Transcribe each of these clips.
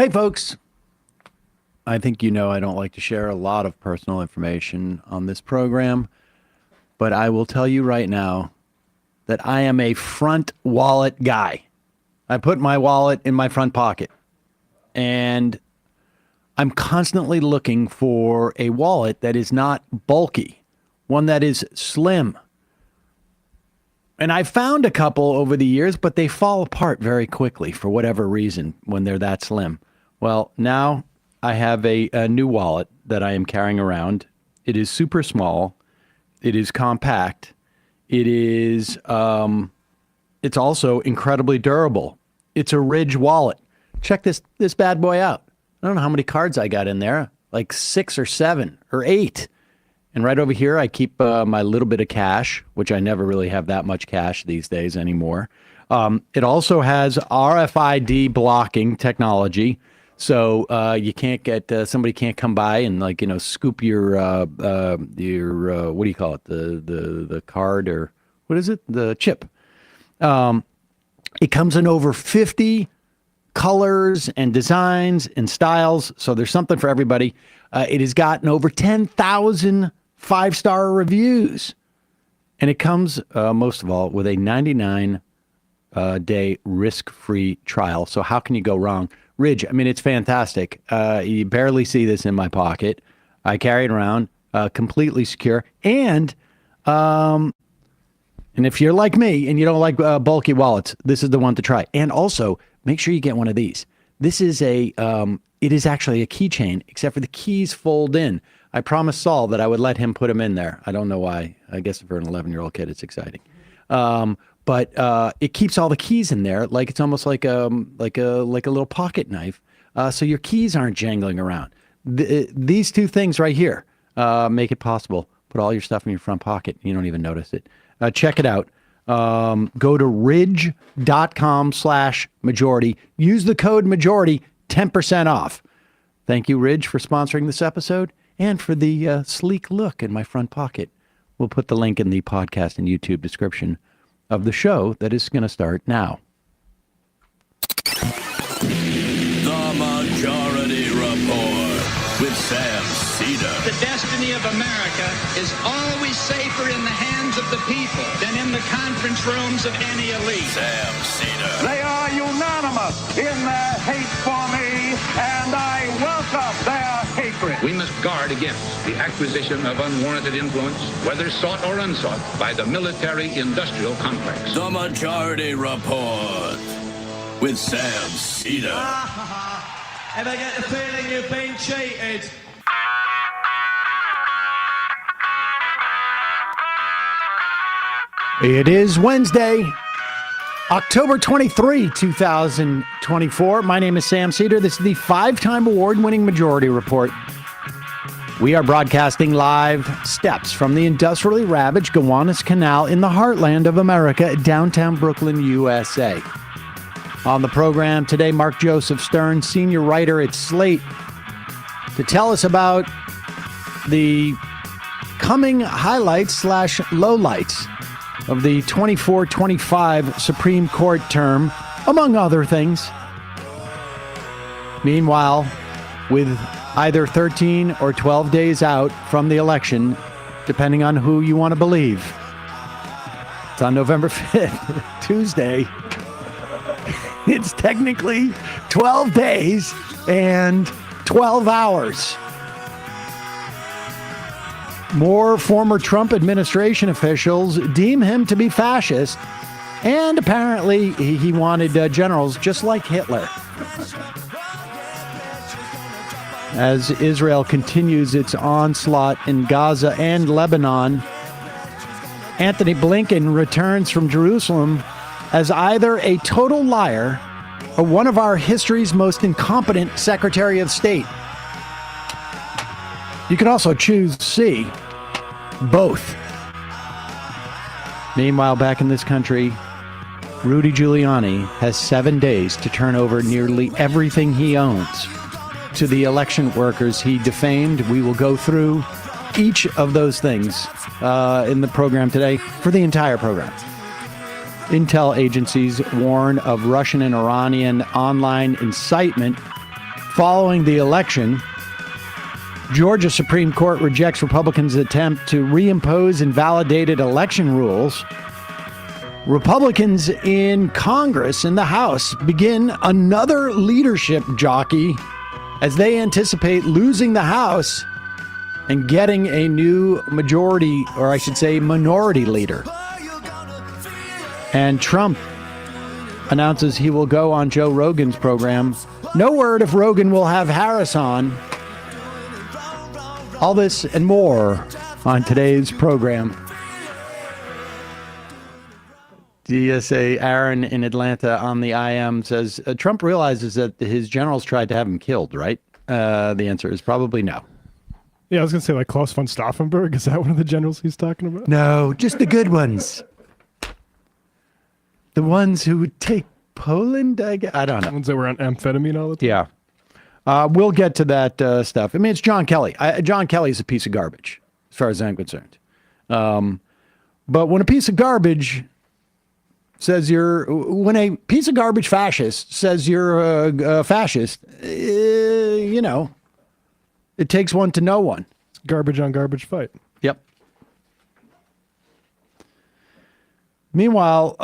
Hey, folks. I think you know I don't like to share a lot of personal information on this program, but I will tell you right now that I am a front wallet guy. I put my wallet in my front pocket, and I'm constantly looking for a wallet that is not bulky, one that is slim. And I found a couple over the years, but they fall apart very quickly for whatever reason when they're that slim. Well, now I have a new wallet that I am carrying around. It is super small. It is compact. It is, it's also incredibly durable. It's a Ridge wallet. Check this bad boy out. I don't know how many cards I got in there, like 6 or 7 or 8. And right over here, I keep my little bit of cash, which I never really have that much cash these days anymore. It also has RFID blocking technology. So you can't get, somebody can't come by and scoop your what do you call it? The card, or what is it? The chip. It comes in over 50 colors and designs and styles. So there's something for everybody. It has gotten over 10,000 5-star reviews. And it comes, most of all, with a 99-day risk-free trial. So how can you go wrong? Ridge, I mean, it's fantastic. You barely see this in my pocket. I carry it around, completely secure. And if you're like me and you don't like bulky wallets, this is the one to try. And also, make sure you get one of these. This is it is actually a keychain, except for the keys fold in. I promised Saul that I would let him put them in there. I don't know why. I guess for an 11-year-old kid, it's exciting. But it keeps all the keys in there, like it's almost like a little pocket knife. So your keys aren't jangling around. These two things right here make it possible. Put all your stuff in your front pocket. And you don't even notice it. Check it out. Go to ridge.com/majority. Use the code majority, 10% off. Thank you, Ridge, for sponsoring this episode and for the sleek look in my front pocket. We'll put the link in the podcast and YouTube description of the show that is going to start now. The Majority Report with Sam Seder. The destiny of America is always safer in the hands of the people than in the conference rooms of any elite. Sam Seder. They are unanimous in their hate for me, and I welcome their hatred. We must guard against the acquisition of unwarranted influence, whether sought or unsought, by the military-industrial complex. The Majority Report with Sam Seder. And I get the feeling you've been cheated. It is Wednesday, October 23, 2024. My name is Sam Seder. This is the 5-time award-winning Majority Report. We are broadcasting live steps from the industrially ravaged Gowanus Canal in the heartland of America, downtown Brooklyn, USA. On the program today, Mark Joseph Stern, senior writer at Slate, to tell us about the coming highlights/lowlights of the 24-25 Supreme Court term, among other things. Meanwhile, with either 13 or 12 days out from the election, depending on who you want to believe. It's on November 5th, Tuesday. It's technically 12 days and 12 hours. More former Trump administration officials deem him to be fascist, and apparently he wanted generals just like Hitler. As Israel continues its onslaught in Gaza and Lebanon, Anthony Blinken returns from Jerusalem as either a total liar or one of our history's most incompetent Secretary of State. You can also choose C, both. Meanwhile, back in this country, Rudy Giuliani has 7 days to turn over nearly everything he owns to the election workers he defamed. We will go through each of those things in the program today for the entire program. Intel agencies warn of Russian and Iranian online incitement following the election, Georgia Supreme Court rejects Republicans' attempt to reimpose invalidated election rules. Republicans in Congress, in the House, begin another leadership jockey as they anticipate losing the House and getting a new majority, or I should say minority leader. And Trump announces he will go on Joe Rogan's program. No word if Rogan will have Harris on. All this and more on today's program. DSA Aaron in Atlanta on the IM says, Trump realizes that his generals tried to have him killed, right? The answer is probably no. Yeah, I was going to say like Klaus von Stauffenberg. Is that one of the generals he's talking about? No, just the good ones. The ones who would take Poland, I don't know. The ones that were on amphetamine all the time? Yeah. We'll get to that stuff. I mean, it's John Kelly. John Kelly's a piece of garbage, as far as I'm concerned. But when a piece of garbage says when a piece of garbage fascist says you're a fascist, you know, it takes one to know one. It's garbage on garbage fight. Yep. Meanwhile,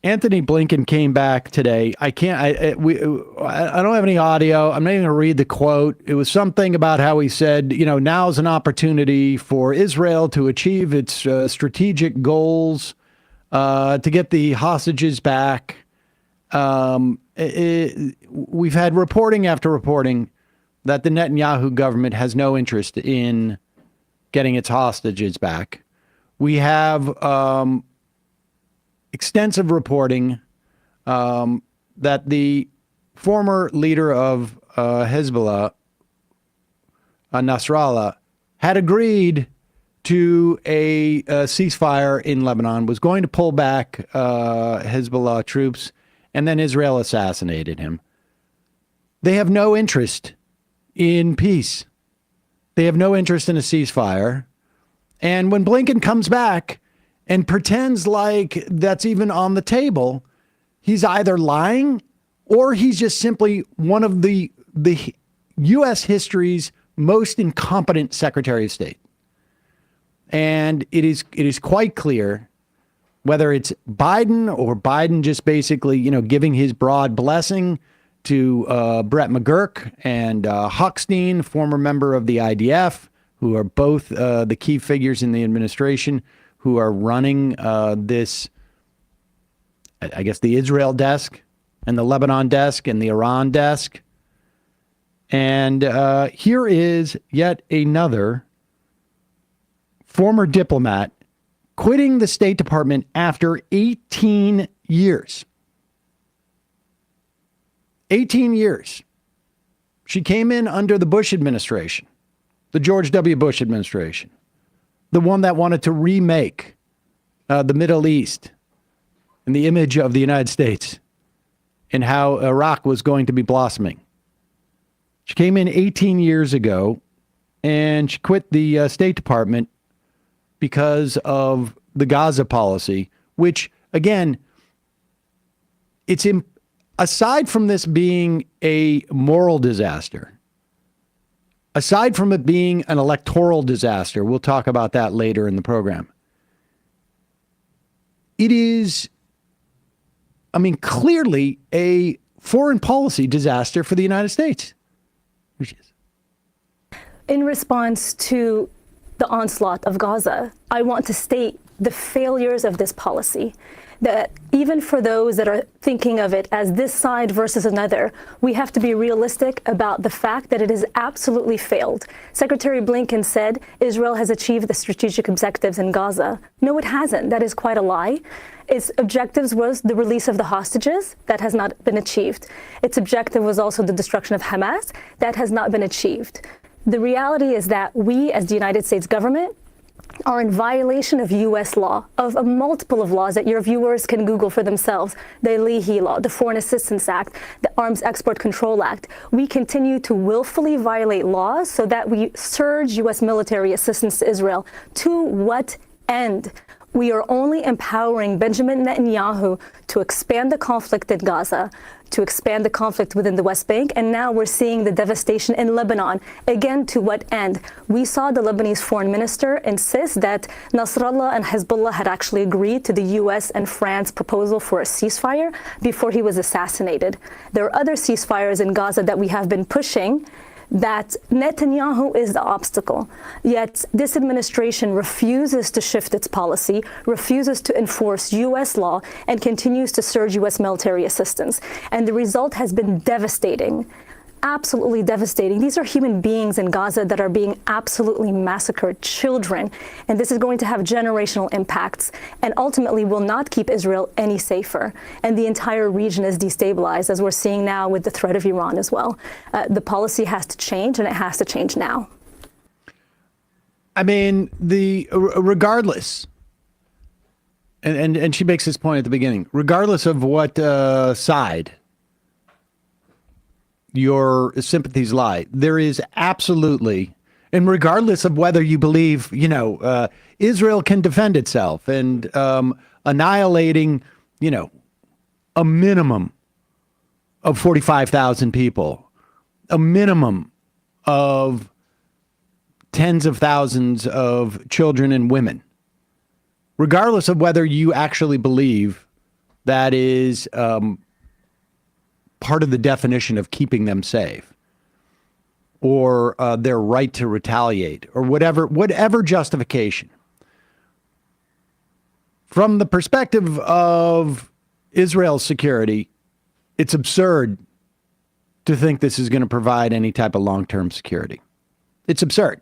Anthony Blinken came back today. I don't have any audio. I'm not even going to read the quote. It was something about how he said, you know, now's an opportunity for Israel to achieve its strategic goals, to get the hostages back. We've had reporting after reporting that the Netanyahu government has no interest in getting its hostages back. We have extensive reporting that the former leader of Hezbollah, Nasrallah, had agreed to a ceasefire in Lebanon, was going to pull back Hezbollah troops, and then Israel assassinated him. They have no interest in peace. They have no interest in a ceasefire. And when Blinken comes back and pretends like that's even on the table, he's either lying or he's just simply one of the U.S. history's most incompetent Secretary of State. And it is quite clear, whether it's Biden or Biden just basically, you know, giving his broad blessing to Brett McGurk and Hochstein, former member of the IDF, who are both the key figures in the administration who are running this, I guess, the Israel desk and the Lebanon desk and the Iran desk. And here is yet another former diplomat quitting the State Department after 18 years. 18 years. She came in under the Bush administration, the George W. Bush administration, the one that wanted to remake the Middle East and the image of the United States and how Iraq was going to be blossoming. She came in 18 years ago and she quit the State Department because of the Gaza policy, which, again, aside from this being a moral disaster, aside from it being an electoral disaster, we'll talk about that later in the program. It is, I mean, clearly a foreign policy disaster for the United States. Which is. In response to the onslaught of Gaza, I want to state the failures of this policy. That even for those that are thinking of it as this side versus another, we have to be realistic about the fact that it has absolutely failed. Secretary Blinken said Israel has achieved the strategic objectives in Gaza. No, it hasn't. That is quite a lie. Its objectives was the release of the hostages. That has not been achieved. Its objective was also the destruction of Hamas. That has not been achieved. The reality is that we, as the United States government, are in violation of U.S. law, of a multiple of laws that your viewers can Google for themselves. The Leahy Law, the Foreign Assistance Act, the Arms Export Control Act. We continue to willfully violate laws so that we surge U.S. military assistance to Israel. To what end? we are only empowering Benjamin Netanyahu to expand the conflict in Gaza, to expand the conflict within the West Bank, and now we're seeing the devastation in Lebanon. Again, to what end? We saw the Lebanese foreign minister insist that Nasrallah and Hezbollah had actually agreed to the US and France proposal for a ceasefire before he was assassinated. There are other ceasefires in Gaza that we have been pushing, that Netanyahu is the obstacle. Yet this administration refuses to shift its policy, refuses to enforce US law, and continues to surge US military assistance. And the result has been devastating. Absolutely devastating. These are human beings in Gaza that are being absolutely massacred, children. And this is going to have generational impacts and ultimately will not keep Israel any safer. And the entire region is destabilized, as we're seeing now with the threat of Iran as well. The policy has to change, and it has to change now. I mean, regardless, and she makes this point at the beginning, regardless of what side your sympathies lie, there is absolutely, and regardless of whether you believe, Israel can defend itself and annihilating, a minimum of 45,000 people, a minimum of tens of thousands of children and women, regardless of whether you actually believe that is part of the definition of keeping them safe, or their right to retaliate, or whatever justification. From the perspective of Israel's security, it's absurd to think this is going to provide any type of long-term security. It's absurd.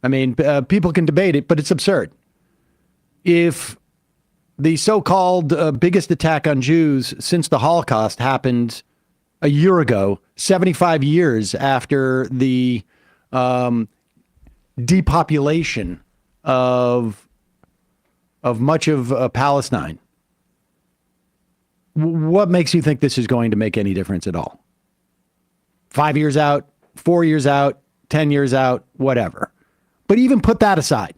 I mean, people can debate it, but it's absurd. If the so-called biggest attack on Jews since the Holocaust happened a year ago, 75 years after the depopulation of much of Palestine. What makes you think this is going to make any difference at all? 5 years out, 4 years out, 10 years out, whatever. But even put that aside.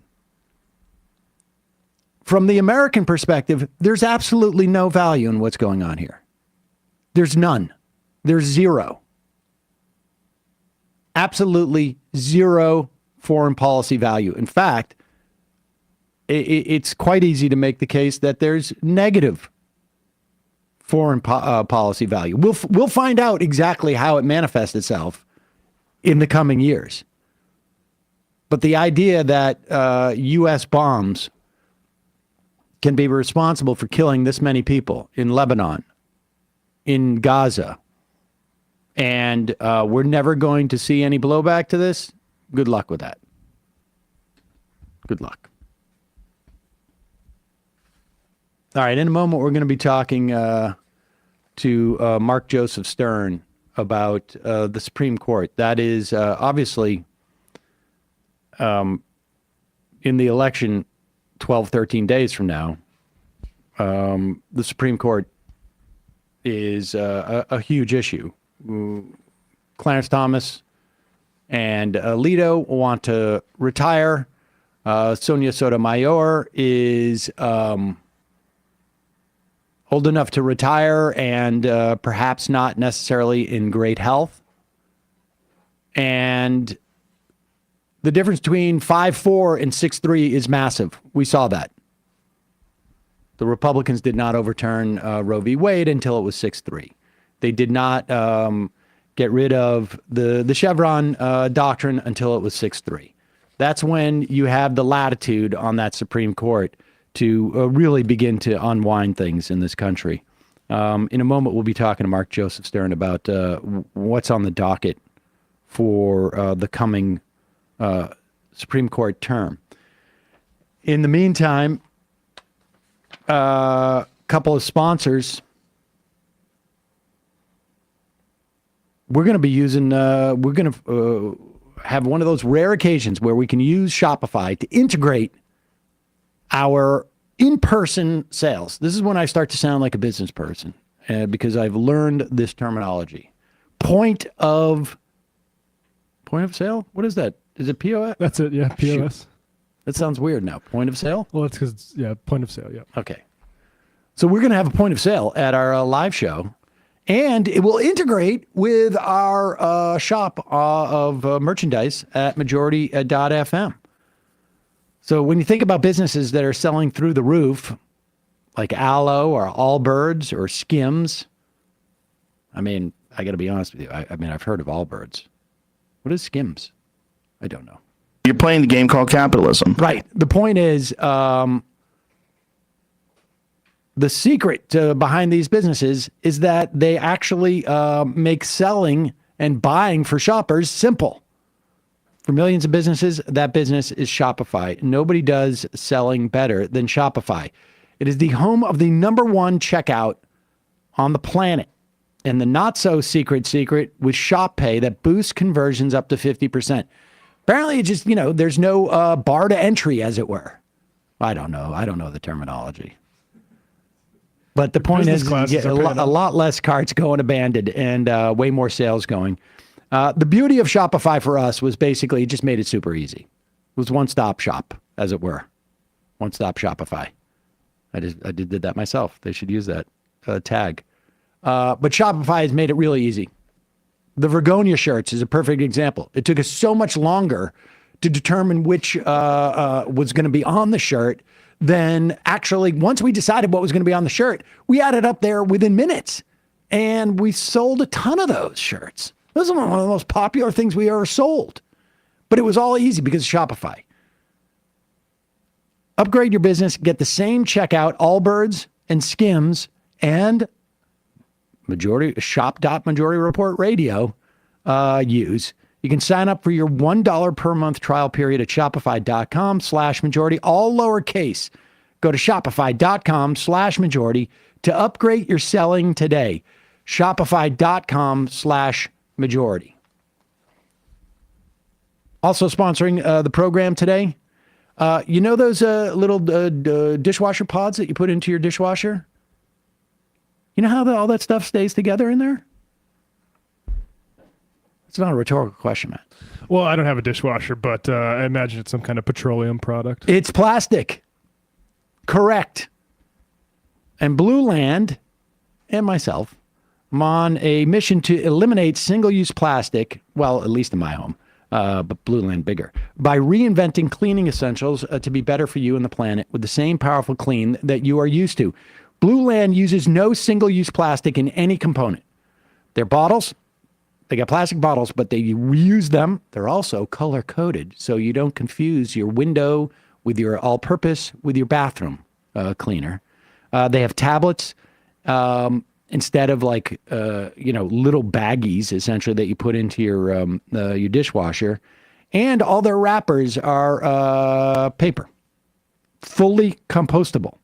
From the American perspective, there's absolutely no value in what's going on here. There's none. There's zero. Absolutely zero foreign policy value. In fact, it's quite easy to make the case that there's negative foreign policy value. We'll find out exactly how it manifests itself in the coming years. But the idea that U.S. bombs can be responsible for killing this many people in Lebanon, in Gaza, and we're never going to see any blowback to this, good luck with that. Good luck. All right, in a moment, we're going to be talking to Mark Joseph Stern about the Supreme Court. That is obviously in the election 12, 13 days from now. The Supreme Court is a huge issue. Clarence Thomas and Alito want to retire. Sonia Sotomayor is old enough to retire and perhaps not necessarily in great health. And the difference between 5'4" and 6'3" is massive. We saw that. The Republicans did not overturn Roe v. Wade until it was 6'3". They did not get rid of the Chevron doctrine until it was 6'3". That's when you have the latitude on that Supreme Court to really begin to unwind things in this country. In a moment, we'll be talking to Mark Joseph Stern about what's on the docket for the coming Supreme Court term. In the meantime, a couple of sponsors. We're going to be using, we're going to have one of those rare occasions where we can use Shopify to integrate our in-person sales. This is when I start to sound like a business person because I've learned this terminology. Point of sale? What is that? Is it POS? That's it, yeah, POS. That sounds weird now. Point of sale? Well, it's because, point of sale, yeah. Okay. So we're going to have a point of sale at our live show, and it will integrate with our shop of merchandise at majority.fm. So when you think about businesses that are selling through the roof, like Aloe or Allbirds or Skims, I mean, I got to be honest with you. I mean, I've heard of Allbirds. What is Skims? I don't know. You're playing the game called capitalism. Right. The point is, the secret behind these businesses is that they actually make selling and buying for shoppers simple. For millions of businesses, that business is Shopify. Nobody does selling better than Shopify. It is the home of the #1 checkout on the planet. And the not-so-secret secret with Shop Pay that boosts conversions up to 50%. Apparently, it just, there's no bar to entry, as it were. I don't know. I don't know the terminology. But the point is, you get a lot less carts going abandoned and way more sales going. The beauty of Shopify for us was basically it just made it super easy. It was one-stop shop, as it were. One-stop Shopify. I did that myself. They should use that tag. But Shopify has made it really easy. The Vergonia shirts is a perfect example. It took us so much longer to determine which was going to be on the shirt than actually once we decided what was going to be on the shirt, we had it up there within minutes. And we sold a ton of those shirts. Those are one of the most popular things we ever sold. But it was all easy because of Shopify. Upgrade your business, get the same checkout Allbirds and Skims and shop.Majority Report Radio use. You can sign up for your $1 per month trial period at shopify.com/majority, all lowercase. Go to shopify.com/majority to upgrade your selling today. Shopify.com/majority. Also sponsoring the program today, those little dishwasher pods that you put into your dishwasher? You know how all that stuff stays together in there? It's not a rhetorical question, Matt. Well, I don't have a dishwasher, but I imagine it's some kind of petroleum product. It's plastic. Correct. And Blue Land and myself, I'm on a mission to eliminate single-use plastic, well, at least in my home, but Blue Land bigger, by reinventing cleaning essentials to be better for you and the planet with the same powerful clean that you are used to. Blue Land uses no single-use plastic in any component. Their bottles, they got plastic bottles, but they reuse them. They're also color-coded, so you don't confuse your window with your all-purpose with your bathroom cleaner. They have tablets instead of little baggies, essentially, that you put into your dishwasher. And all their wrappers are paper, fully compostable.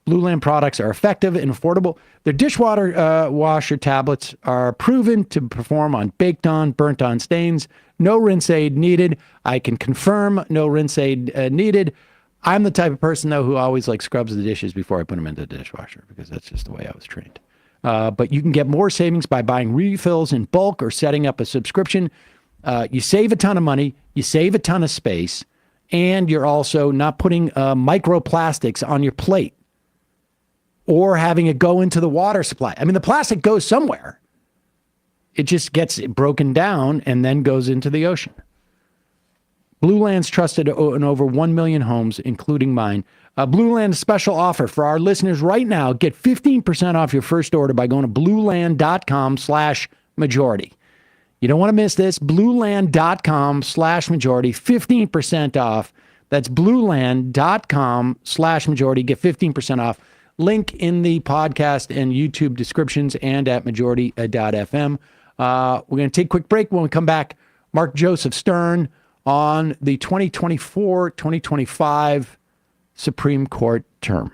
Blue Land products are effective and affordable. Their dishwater washer tablets are proven to perform on baked-on, burnt-on stains. No rinse aid needed. I can confirm no rinse aid needed. I'm the type of person, though, who always scrubs the dishes before I put them into the dishwasher because that's just the way I was trained. But you can get more savings by buying refills in bulk or setting up a subscription. You save a ton of money. You save a ton of space. And you're also not putting microplastics on your plate or having it go into the water supply. I mean, the plastic goes somewhere. It just gets broken down and then goes into the ocean. Blue Land's trusted in over 1 million homes, including mine. Blue Land's special offer for our listeners right now. Get 15% off your first order by going to blueland.com/majority. You don't want to miss this. Blueland.com/majority. 15% off. That's blueland.com/majority. Get 15% off. Link in the podcast and YouTube descriptions and at majority.fm. We're going to take a quick break. When we come back, Mark Joseph Stern on the 2024-2025 Supreme Court term.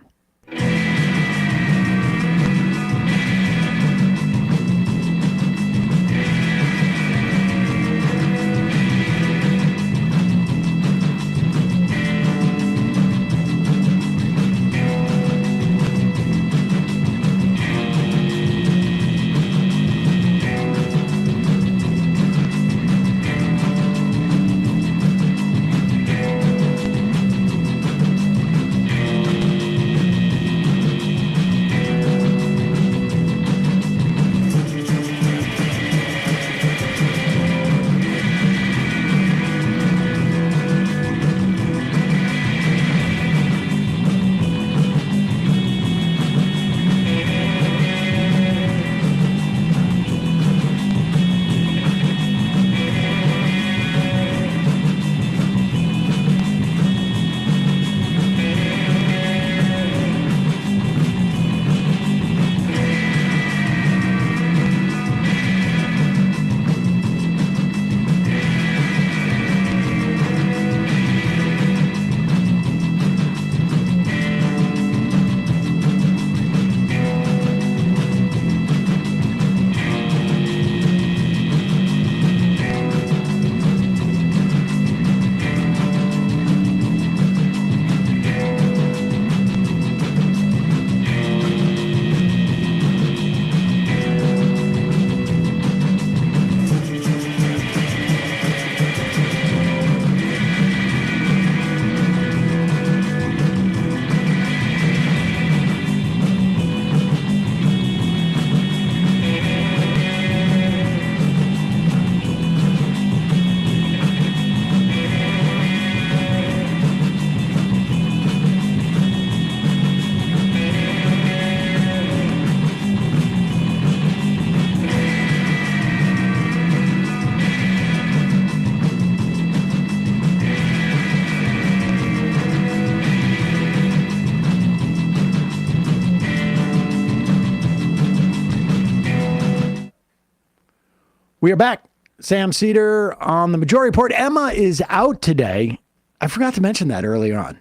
We are back. Sam Seder on the Majority Report. Emma is out today. I forgot to mention that earlier on,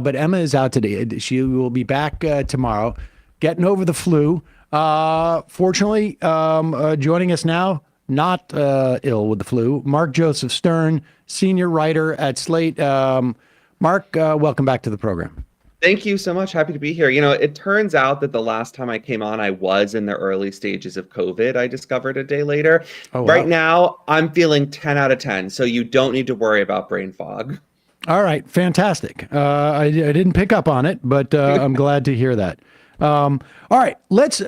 but Emma is out today. She will be back tomorrow, getting over the flu. Fortunately, joining us now, not ill with the flu, Mark Joseph Stern, senior writer at Slate. Mark, welcome back to the program. Thank you so much. Happy to be here. You know, it turns out that the last time I came on, I was in the early stages of COVID. I discovered a day later. Oh, wow. Right now, I'm feeling 10 out of 10, so you don't need to worry about brain fog. All right, fantastic. I didn't pick up on it, but I'm glad to hear that. All right,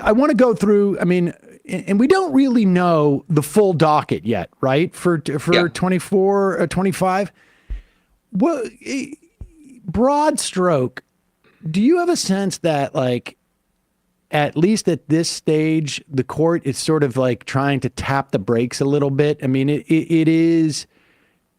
I want to go through, and we don't really know the full docket yet, right? For 24, 25. Well, broad stroke, do you have a sense that, like, at least at this stage, the court is sort of like trying to tap the brakes a little bit? I mean, it is,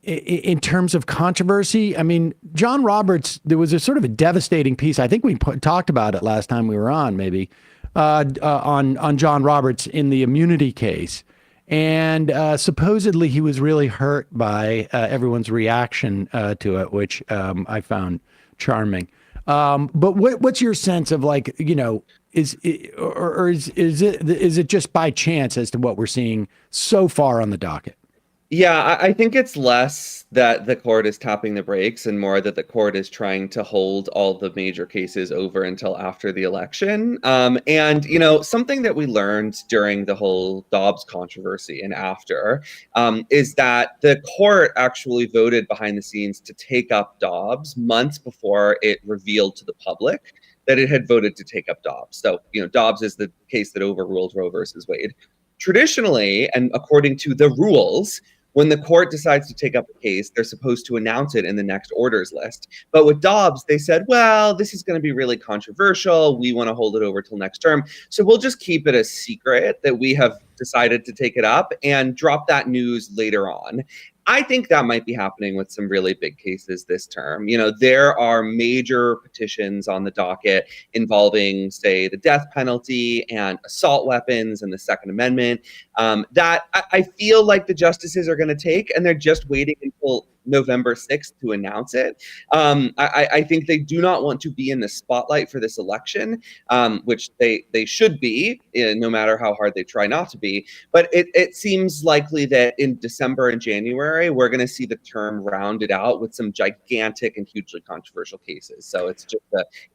in terms of controversy. I mean, John Roberts, there was a sort of a devastating piece. I think we talked about it last time we were on, maybe, on John Roberts in the immunity case. And supposedly he was really hurt by everyone's reaction to it, which I found charming. But what's your sense of, like, you know, is it just by chance as to what we're seeing so far on the docket? Yeah, I think it's less that the court is tapping the brakes and more that the court is trying to hold all the major cases over until after the election. And, you know, something that we learned during the whole Dobbs controversy and after is that the court actually voted behind the scenes to take up Dobbs months before it revealed to the public that it had voted to take up Dobbs. So, you know, Dobbs is the case that overruled Roe versus Wade. Traditionally, and according to the rules, when the court decides to take up a case, they're supposed to announce it in the next orders list. But with Dobbs, they said, well, this is going to be really controversial. We want to hold it over till next term. So we'll just keep it a secret that we have decided to take it up and drop that news later on. I think that might be happening with some really big cases this term. You know, there are major petitions on the docket involving, say, the death penalty and assault weapons and the Second Amendment that I feel like the justices are going to take, and they're just waiting until November 6th to announce it. I think they do not want to be in the spotlight for this election, which they should be, no matter how hard they try not to be. But it seems likely that in December and January, we're going to see the term rounded out with some gigantic and hugely controversial cases. So it's just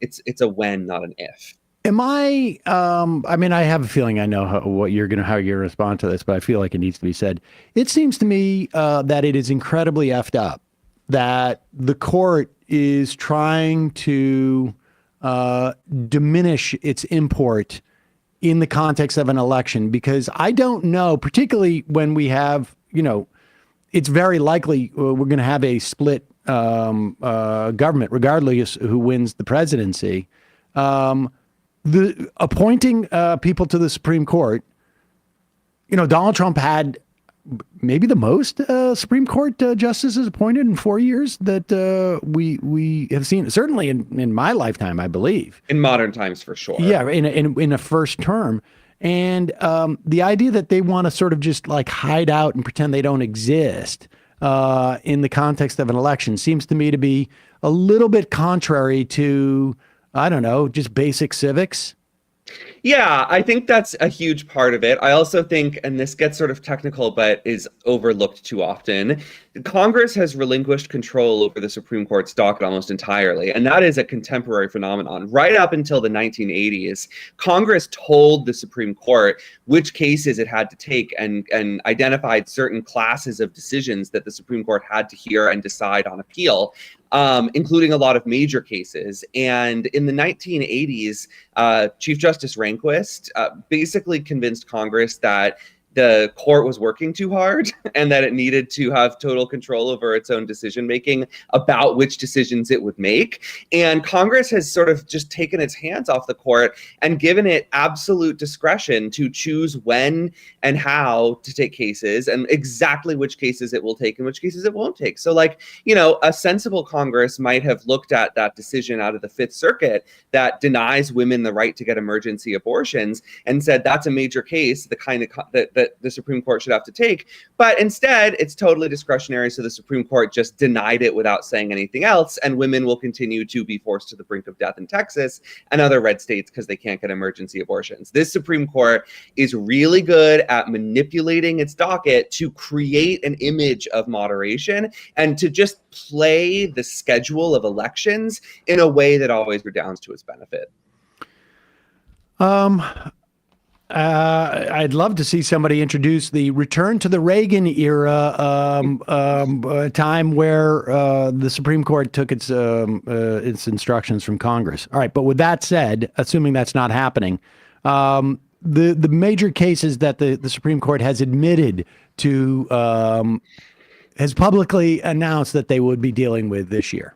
it's a when, not an if. Am I? I mean, I have a feeling I know how you're going to respond to this, but I feel like it needs to be said. It seems to me that it is incredibly effed up that the court is trying to diminish its import in the context of an election, because I don't know, particularly when we have, you know, it's very likely we're going to have a split government, regardless who wins the presidency. The appointing people to the Supreme Court, you know, Donald Trump had maybe the most Supreme Court justices appointed in 4 years that we have seen, certainly in my lifetime, I believe. In modern times, for sure. Yeah, in a first term. And the idea that they want to sort of just like hide out and pretend they don't exist in the context of an election seems to me to be a little bit contrary to, I don't know, just basic civics. Yeah, I think that's a huge part of it. I also think, and this gets sort of technical, but is overlooked too often, Congress has relinquished control over the Supreme Court's docket almost entirely. And that is a contemporary phenomenon. Right up until the 1980s, Congress told the Supreme Court which cases it had to take and identified certain classes of decisions that the Supreme Court had to hear and decide on appeal, including a lot of major cases. And in the 1980s, Chief Justice Rehnquist basically convinced Congress that the court was working too hard and that it needed to have total control over its own decision making about which decisions it would make. And Congress has sort of just taken its hands off the court and given it absolute discretion to choose when and how to take cases and exactly which cases it will take and which cases it won't take. So, like, you know, a sensible Congress might have looked at that decision out of the Fifth Circuit that denies women the right to get emergency abortions and said that's a major case, the kind of that that the Supreme Court should have to take. But instead, it's totally discretionary. So the Supreme Court just denied it without saying anything else. And women will continue to be forced to the brink of death in Texas and other red states because they can't get emergency abortions. This Supreme Court is really good at manipulating its docket to create an image of moderation and to just play the schedule of elections in a way that always redounds to its benefit. I'd love to see somebody introduce the return to the Reagan era time where the Supreme Court took its instructions from Congress. All right, but with that said, assuming that's not happening, the major cases that the Supreme Court has admitted to has publicly announced that they would be dealing with this year.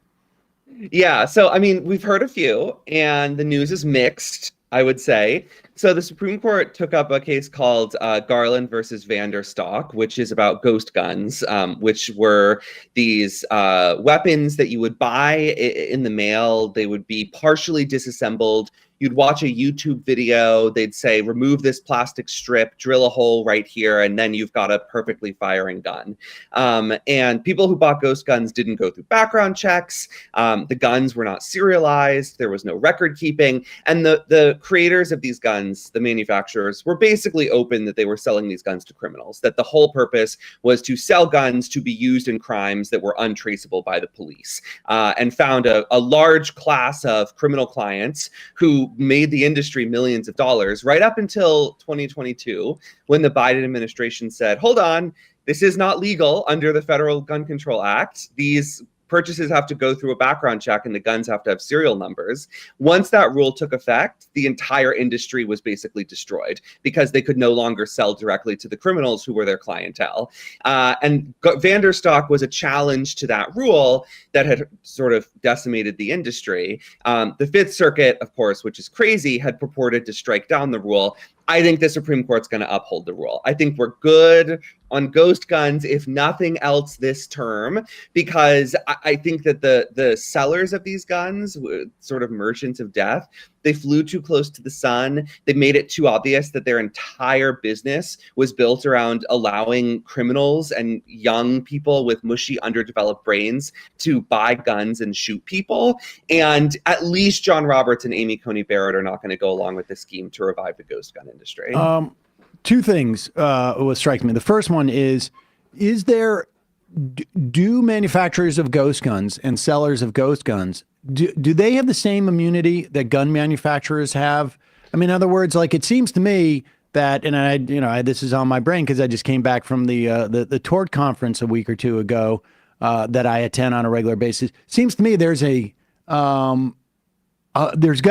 Yeah, so I mean, we've heard a few, and the news is mixed, I would say. So the Supreme Court took up a case called Garland versus Vanderstock, which is about ghost guns, which were these weapons that you would buy in the mail. They would be partially disassembled. You'd watch a YouTube video. They'd say, remove this plastic strip, drill a hole right here, and then you've got a perfectly firing gun. And people who bought ghost guns didn't go through background checks. The guns were not serialized. There was no record keeping. And the creators of these guns, the manufacturers, were basically open that they were selling these guns to criminals, that the whole purpose was to sell guns to be used in crimes that were untraceable by the police, and found a large class of criminal clients who made the industry millions of dollars right up until 2022, when the Biden administration said, hold on, this is not legal under the Federal Gun Control Act. These purchases have to go through a background check and the guns have to have serial numbers. Once that rule took effect, the entire industry was basically destroyed because they could no longer sell directly to the criminals who were their clientele. And Vanderstock was a challenge to that rule that had sort of decimated the industry. The Fifth Circuit, of course, which is crazy, had purported to strike down the rule. I think the Supreme Court's going to uphold the rule. I think we're good on ghost guns, if nothing else this term, because I think that the sellers of these guns, sort of merchants of death, they flew too close to the sun. They made it too obvious that their entire business was built around allowing criminals and young people with mushy, underdeveloped brains to buy guns and shoot people. And at least John Roberts and Amy Coney Barrett are not going to go along with this scheme to revive the ghost gun industry. Two things will strike me. The first one is there, do manufacturers of ghost guns and sellers of ghost guns, do they have the same immunity that gun manufacturers have? I mean, in other words, like, it seems to me that, and this is on my brain because I just came back from the tort conference a week or two ago that I attend on a regular basis. Seems to me there's got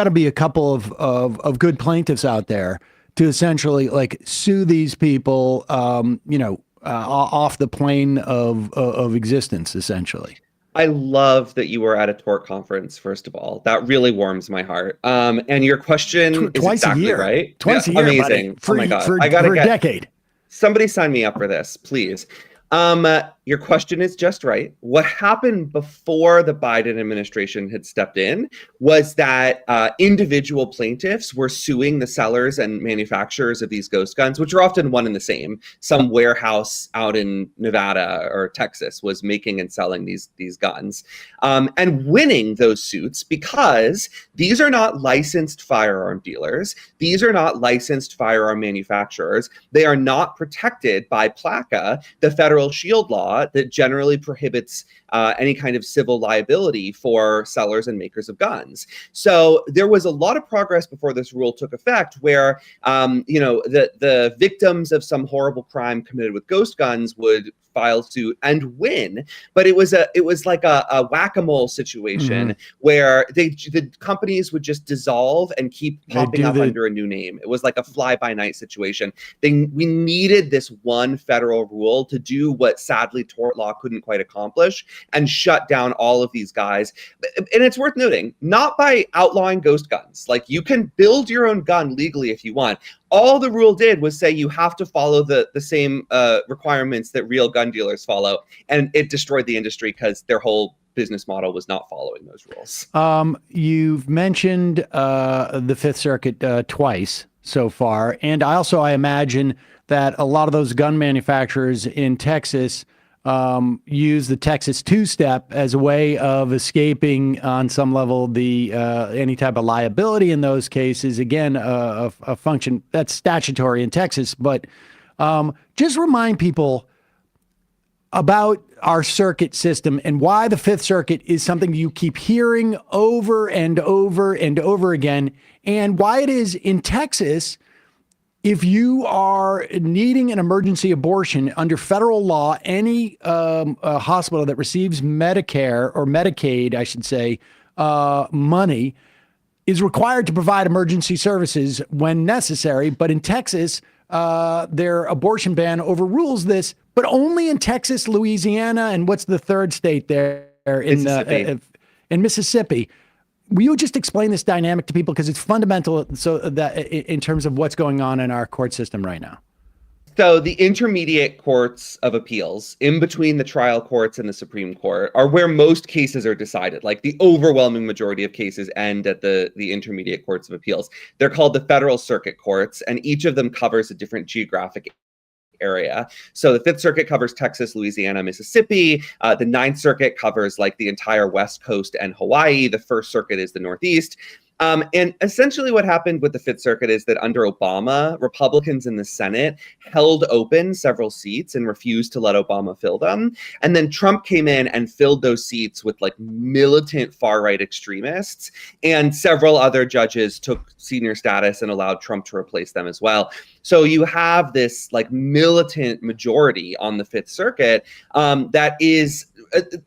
to be a couple of good plaintiffs out there to essentially like sue these people, off the plane of existence, essentially. I love that you were at a tort conference, first of all. That really warms my heart. And your question is twice exactly a year, right. Twice a year, amazing. Buddy. Oh my God. For a decade. Somebody sign me up for this, please. Your question is just right. What happened before the Biden administration had stepped in was that individual plaintiffs were suing the sellers and manufacturers of these ghost guns, which are often one and the same. Some warehouse out in Nevada or Texas was making and selling these guns, and winning those suits because these are not licensed firearm dealers. These are not licensed firearm manufacturers. They are not protected by PLACA, the federal shield law that generally prohibits any kind of civil liability for sellers and makers of guns. So there was a lot of progress before this rule took effect where, the victims of some horrible crime committed with ghost guns would file suit and win. But it was like a whack-a-mole situation where the companies would just dissolve and keep popping up under a new name. It was like a fly-by-night situation. We needed this one federal rule to do what sadly tort law couldn't quite accomplish and shut down all of these guys. And it's worth noting, not by outlawing ghost guns. Like, you can build your own gun legally if you want. All the rule did was say you have to follow the same requirements that real gun dealers follow. And it destroyed the industry because their whole business model was not following those rules. You've mentioned the Fifth Circuit twice so far. And I imagine that a lot of those gun manufacturers in Texas use the Texas two-step as a way of escaping on some level the any type of liability in those cases. Again, a function that's statutory in Texas, but just remind people about our circuit system and why the Fifth Circuit is something you keep hearing over and over and over again, and why it is in Texas, if you are needing an emergency abortion under federal law, any hospital that receives Medicare or Medicaid, I should say, money is required to provide emergency services when necessary. But in Texas, their abortion ban overrules this, but only in Texas, Louisiana, and what's the third state there? In Mississippi. Will you just explain this dynamic to people, because it's fundamental, so that in terms of what's going on in our court system right now? So the intermediate courts of appeals, in between the trial courts and the Supreme Court, are where most cases are decided. Like the overwhelming majority of cases end at the intermediate courts of appeals. They're called the federal circuit courts, and each of them covers a different geographic area. So the Fifth Circuit covers Texas, Louisiana, Mississippi. The Ninth Circuit covers like the entire West Coast and Hawaii. The First Circuit is the Northeast. And essentially what happened with the Fifth Circuit is that under Obama, Republicans in the Senate held open several seats and refused to let Obama fill them. And then Trump came in and filled those seats with like militant far-right extremists. And several other judges took senior status and allowed Trump to replace them as well. So you have this like militant majority on the Fifth Circuit that is,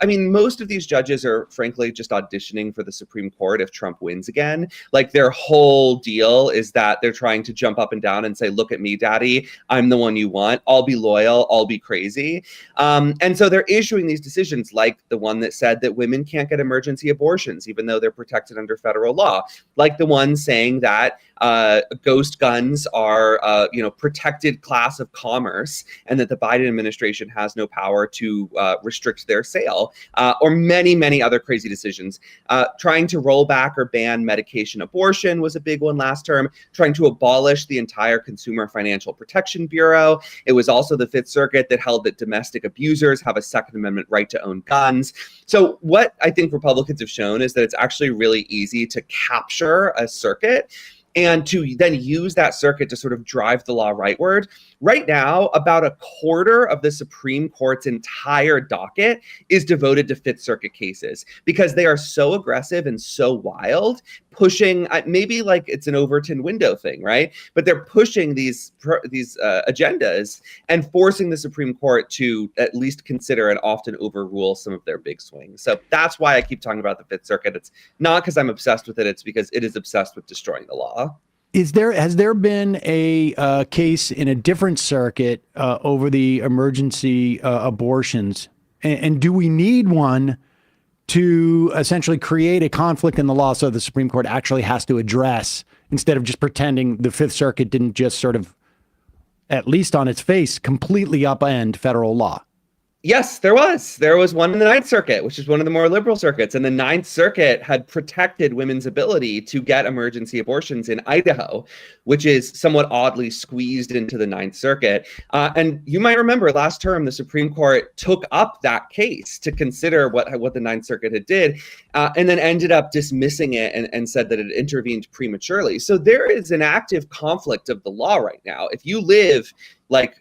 I mean, most of these judges are frankly just auditioning for the Supreme Court if Trump wins again. Like their whole deal is that they're trying to jump up and down and say, look at me, daddy, I'm the one you want. I'll be loyal. I'll be crazy. And so they're issuing these decisions like the one that said that women can't get emergency abortions, even though they're protected under federal law, like the one saying that ghost guns are, protected class of commerce, and that the Biden administration has no power to restrict their sale, or many, many other crazy decisions. Trying to roll back or ban medication abortion was a big one last term. Trying to abolish the entire Consumer Financial Protection Bureau. It was also the Fifth Circuit that held that domestic abusers have a Second Amendment right to own guns. So what I think Republicans have shown is that it's actually really easy to capture a circuit and to then use that circuit to sort of drive the law rightward. Right now, about a quarter of the Supreme Court's entire docket is devoted to Fifth Circuit cases because they are so aggressive and so wild, pushing, maybe like it's an Overton window thing, right? But they're pushing these agendas and forcing the Supreme Court to at least consider and often overrule some of their big swings. So that's why I keep talking about the Fifth Circuit. It's not because I'm obsessed with it. It's because it is obsessed with destroying the law. Has there been a case in a different circuit over the emergency abortions? And do we need one to essentially create a conflict in the law so the Supreme Court actually has to address, instead of just pretending the Fifth Circuit didn't just sort of, at least on its face, completely upend federal law? Yes, there was. There was one in the Ninth Circuit, which is one of the more liberal circuits. And the Ninth Circuit had protected women's ability to get emergency abortions in Idaho, which is somewhat oddly squeezed into the Ninth Circuit. And you might remember last term, the Supreme Court took up that case to consider what the Ninth Circuit had did, and then ended up dismissing it and said that it intervened prematurely. So there is an active conflict of the law right now. If you live like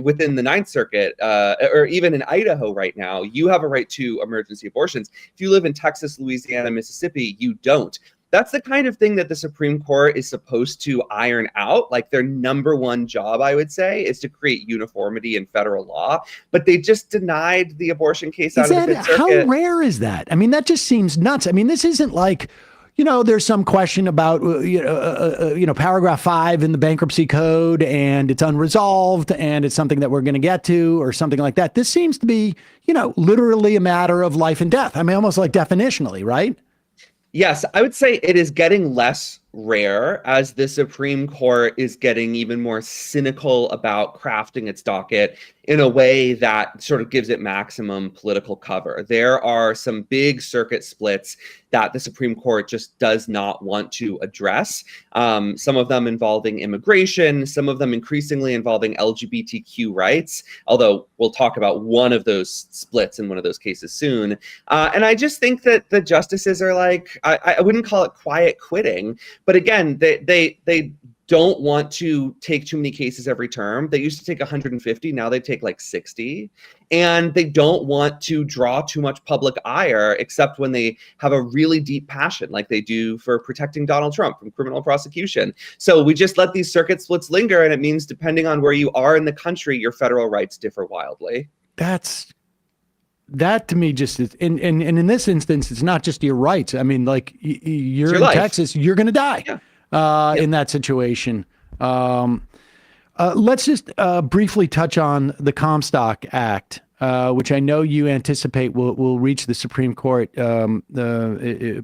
within the Ninth Circuit, or even in Idaho right now, you have a right to emergency abortions. If you live in Texas, Louisiana, Mississippi, you don't. That's the kind of thing that the Supreme Court is supposed to iron out. Like their number one job, I would say, is to create uniformity in federal law. But they just denied the abortion case out of the Fifth Circuit. How rare is that? I mean, that just seems nuts. I mean, this isn't like, there's some question about, paragraph 5 in the bankruptcy code and it's unresolved and it's something that we're going to get to or something like that. This seems to be, literally a matter of life and death. I mean, almost like definitionally, right? Yes, I would say it is getting less rare as the Supreme Court is getting even more cynical about crafting its docket in a way that sort of gives it maximum political cover. There are some big circuit splits that the Supreme Court just does not want to address. Some of them involving immigration, some of them increasingly involving LGBTQ rights, although we'll talk about one of those splits in one of those cases soon. And I just think that the justices are like, I wouldn't call it quiet quitting, but again, they don't want to take too many cases every term. They used to take 150, now they take like 60. And they don't want to draw too much public ire, except when they have a really deep passion, like they do for protecting Donald Trump from criminal prosecution. So we just let these circuit splits linger, and it means depending on where you are in the country, your federal rights differ wildly. That to me just is, and in this instance, it's not just your rights. I mean, like you're in life. Texas, you're going to die. Yeah. In that situation. Let's just briefly touch on the Comstock Act, which I know you anticipate will reach the Supreme Court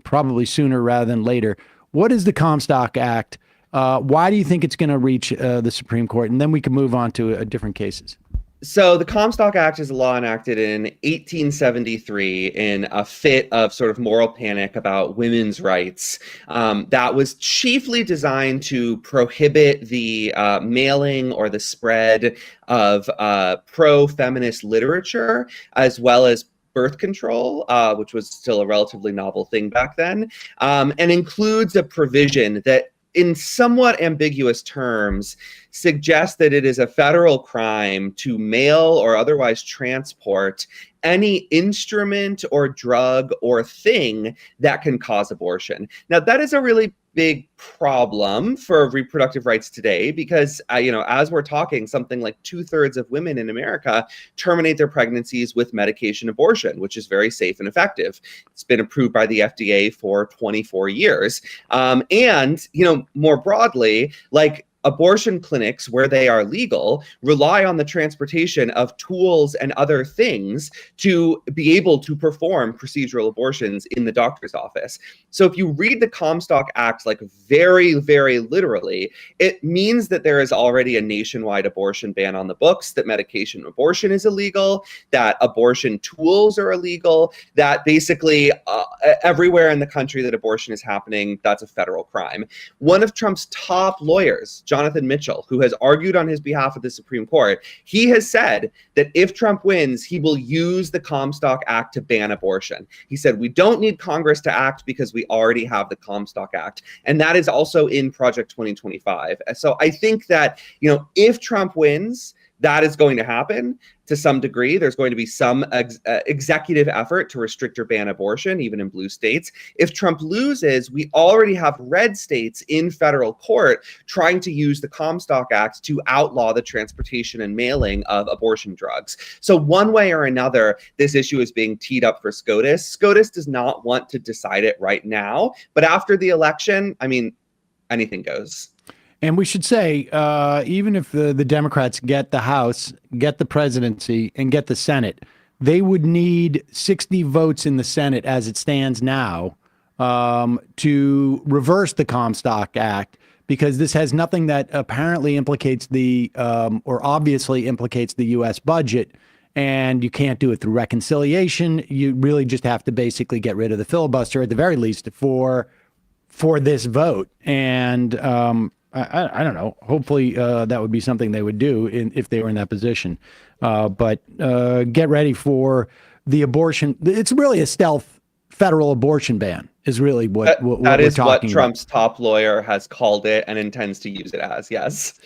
probably sooner rather than later. What is the Comstock Act? Why do you think it's going to reach the Supreme Court? And then we can move on to different cases. So the Comstock Act is a law enacted in 1873 in a fit of sort of moral panic about women's rights. That was chiefly designed to prohibit the mailing or the spread of pro-feminist literature, as well as birth control, which was still a relatively novel thing back then, and includes a provision that in somewhat ambiguous terms, suggests that it is a federal crime to mail or otherwise transport any instrument or drug or thing that can cause abortion. Now, that is a really big problem for reproductive rights today because, as we're talking, something like 2/3 of women in America terminate their pregnancies with medication abortion, which is very safe and effective. It's been approved by the FDA for 24 years. And, more broadly, like, abortion clinics, where they are legal, rely on the transportation of tools and other things to be able to perform procedural abortions in the doctor's office. So if you read the Comstock Act like very, very literally, it means that there is already a nationwide abortion ban on the books, that medication abortion is illegal, that abortion tools are illegal, that basically everywhere in the country that abortion is happening, that's a federal crime. One of Trump's top lawyers, Jonathan Mitchell, who has argued on his behalf of the Supreme Court, he has said that if Trump wins, he will use the Comstock Act to ban abortion. He said, we don't need Congress to act because we already have the Comstock Act. And that is also in Project 2025. So I think that, if Trump wins, that is going to happen to some degree. There's going to be some executive effort to restrict or ban abortion, even in blue states. If Trump loses, we already have red states in federal court trying to use the Comstock Act to outlaw the transportation and mailing of abortion drugs. So one way or another, this issue is being teed up for SCOTUS. SCOTUS does not want to decide it right now, but after the election, anything goes. And we should say, even if the Democrats get the House, get the presidency, and get the Senate, they would need 60 votes in the Senate as it stands now to reverse the Comstock Act, because this has nothing that apparently implicates or obviously implicates the U.S. budget. And you can't do it through reconciliation. You really just have to basically get rid of the filibuster, at the very least, for this vote. And I don't know. Hopefully that would be something they would do if they were in that position. But get ready for the abortion. It's really a stealth federal abortion ban is really what we're talking about. That is what Trump's top lawyer has called it and intends to use it as, yes.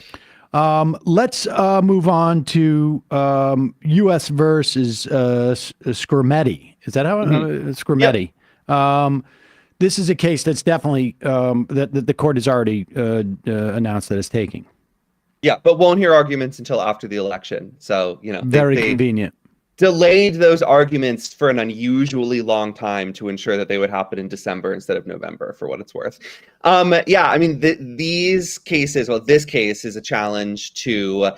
Let's move on to U.S. versus Scrimetti. Is that how Scrimetti? Yep. This is a case that's definitely that the court has already announced that it's taking. Yeah, but won't hear arguments until after the election. So, very convenient. Delayed those arguments for an unusually long time to ensure that they would happen in December instead of November, for what it's worth. These cases, this case is a challenge to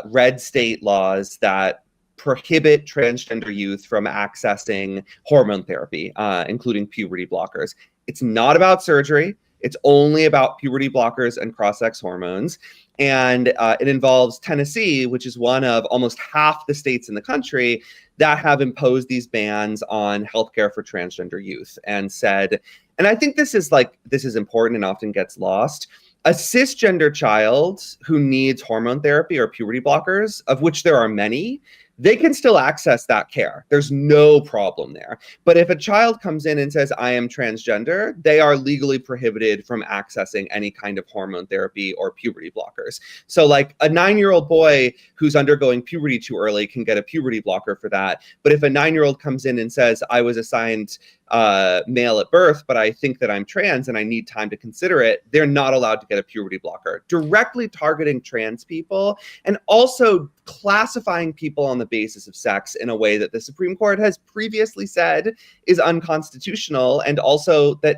red state laws that prohibit transgender youth from accessing hormone therapy, including puberty blockers. It's not about surgery. It's only about puberty blockers and cross-sex hormones. And it involves Tennessee, which is one of almost half the states in the country that have imposed these bans on healthcare for transgender youth, and said, and I think this is important and often gets lost, a cisgender child who needs hormone therapy or puberty blockers, of which there are many, they can still access that care. There's no problem there. But if a child comes in and says, I am transgender, they are legally prohibited from accessing any kind of hormone therapy or puberty blockers. So like a 9-year-old boy who's undergoing puberty too early can get a puberty blocker for that. But if a 9-year-old comes in and says, I was assigned male at birth, but I think that I'm trans and I need time to consider it, they're not allowed to get a puberty blocker. Directly targeting trans people and also classifying people on the basis of sex in a way that the Supreme Court has previously said is unconstitutional, and also that,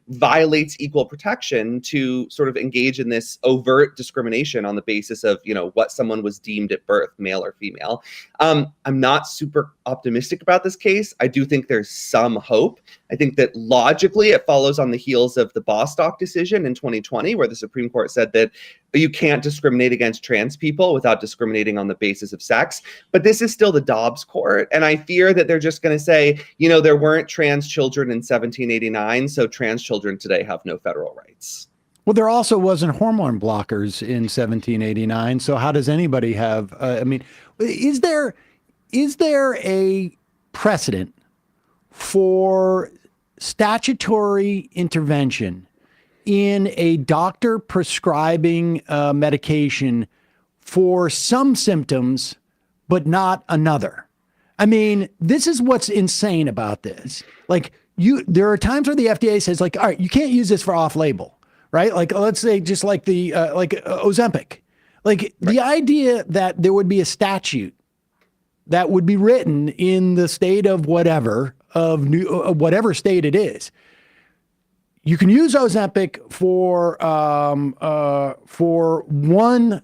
violates equal protection to sort of engage in this overt discrimination on the basis of, what someone was deemed at birth, male or female. I'm not super optimistic about this case. I do think there's some hope. I think that logically it follows on the heels of the Bostock decision in 2020, where the Supreme Court said that you can't discriminate against trans people without discriminating on the basis of sex. But this is still the Dobbs court. And I fear that they're just going to say, there weren't trans children in 1789, so trans children today have no federal rights. Well, there also wasn't hormone blockers in 1789. So how does anybody have, is there a precedent for statutory intervention in a doctor prescribing medication for some symptoms, but not another? I mean, this is what's insane about this. Like, there are times where the FDA says, like, all right, you can't use this for off-label, right? Like, let's say just like the Ozempic. Like, the idea that there would be a statute that would be written in the state of whatever, whatever state it is. You can use Ozempic for one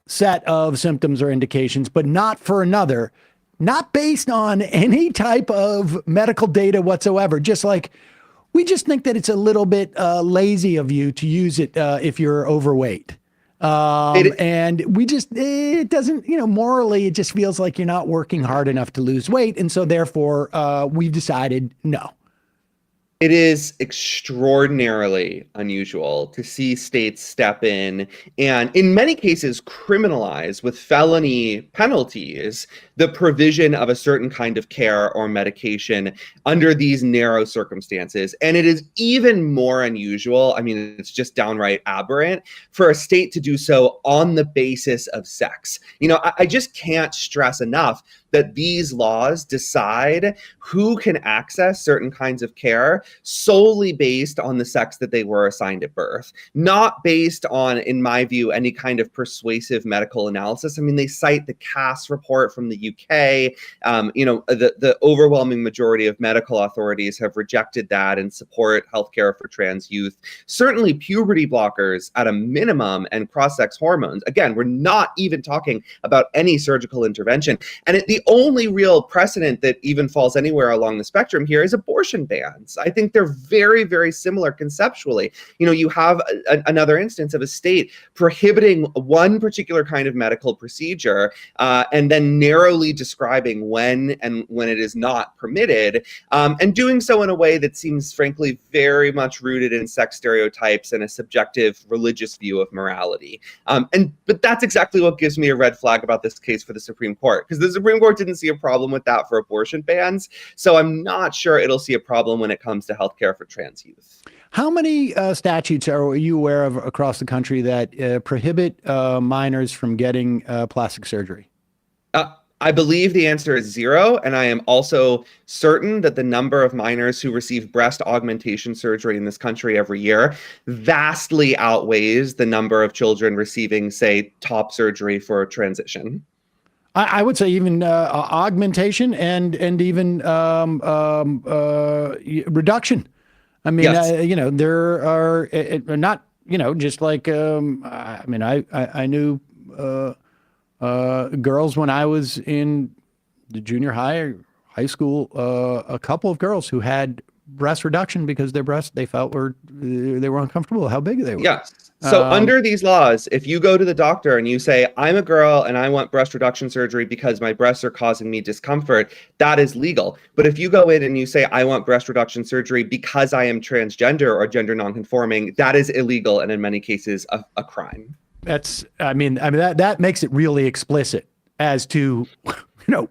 set of symptoms or indications, but not for another, not based on any type of medical data whatsoever. Just like, we just think that it's a little bit lazy of you to use it if you're overweight. And it doesn't, morally, it just feels like you're not working hard enough to lose weight. And so therefore, we've decided no. It is extraordinarily unusual to see states step in and, in many cases, criminalize with felony penalties the provision of a certain kind of care or medication under these narrow circumstances. And it is even more unusual, it's just downright aberrant, for a state to do so on the basis of sex. I just can't stress enough that these laws decide who can access certain kinds of care solely based on the sex that they were assigned at birth, not based on, in my view, any kind of persuasive medical analysis. They cite the Cass report from the UK. The overwhelming majority of medical authorities have rejected that and support healthcare for trans youth. Certainly puberty blockers at a minimum and cross-sex hormones. Again, we're not even talking about any surgical intervention. And the only real precedent that even falls anywhere along the spectrum here is abortion bans. I think they're very, very similar conceptually. You have another instance of a state prohibiting one particular kind of medical procedure and then narrowly describing when it is not permitted, and doing so in a way that seems, frankly, very much rooted in sex stereotypes and a subjective religious view of morality. But that's exactly what gives me a red flag about this case for the Supreme Court, because the Supreme Court didn't see a problem with that for abortion bans. So I'm not sure it'll see a problem when it comes to healthcare for trans youth. How many statutes are you aware of across the country that prohibit minors from getting plastic surgery? I believe the answer is 0, and I am also certain that the number of minors who receive breast augmentation surgery in this country every year vastly outweighs the number of children receiving, say, top surgery for a transition. I would say even augmentation and even reduction. Yes. There are not, just like I knew girls when I was in the junior high or high school, a couple of girls who had breast reduction because their breasts they felt they were uncomfortable how big they were. Yeah. So under these laws, if you go to the doctor and you say, I'm a girl and I want breast reduction surgery because my breasts are causing me discomfort, that is legal. But if you go in and you say, I want breast reduction surgery because I am transgender or gender nonconforming, that is illegal and in many cases a crime. That makes it really explicit as to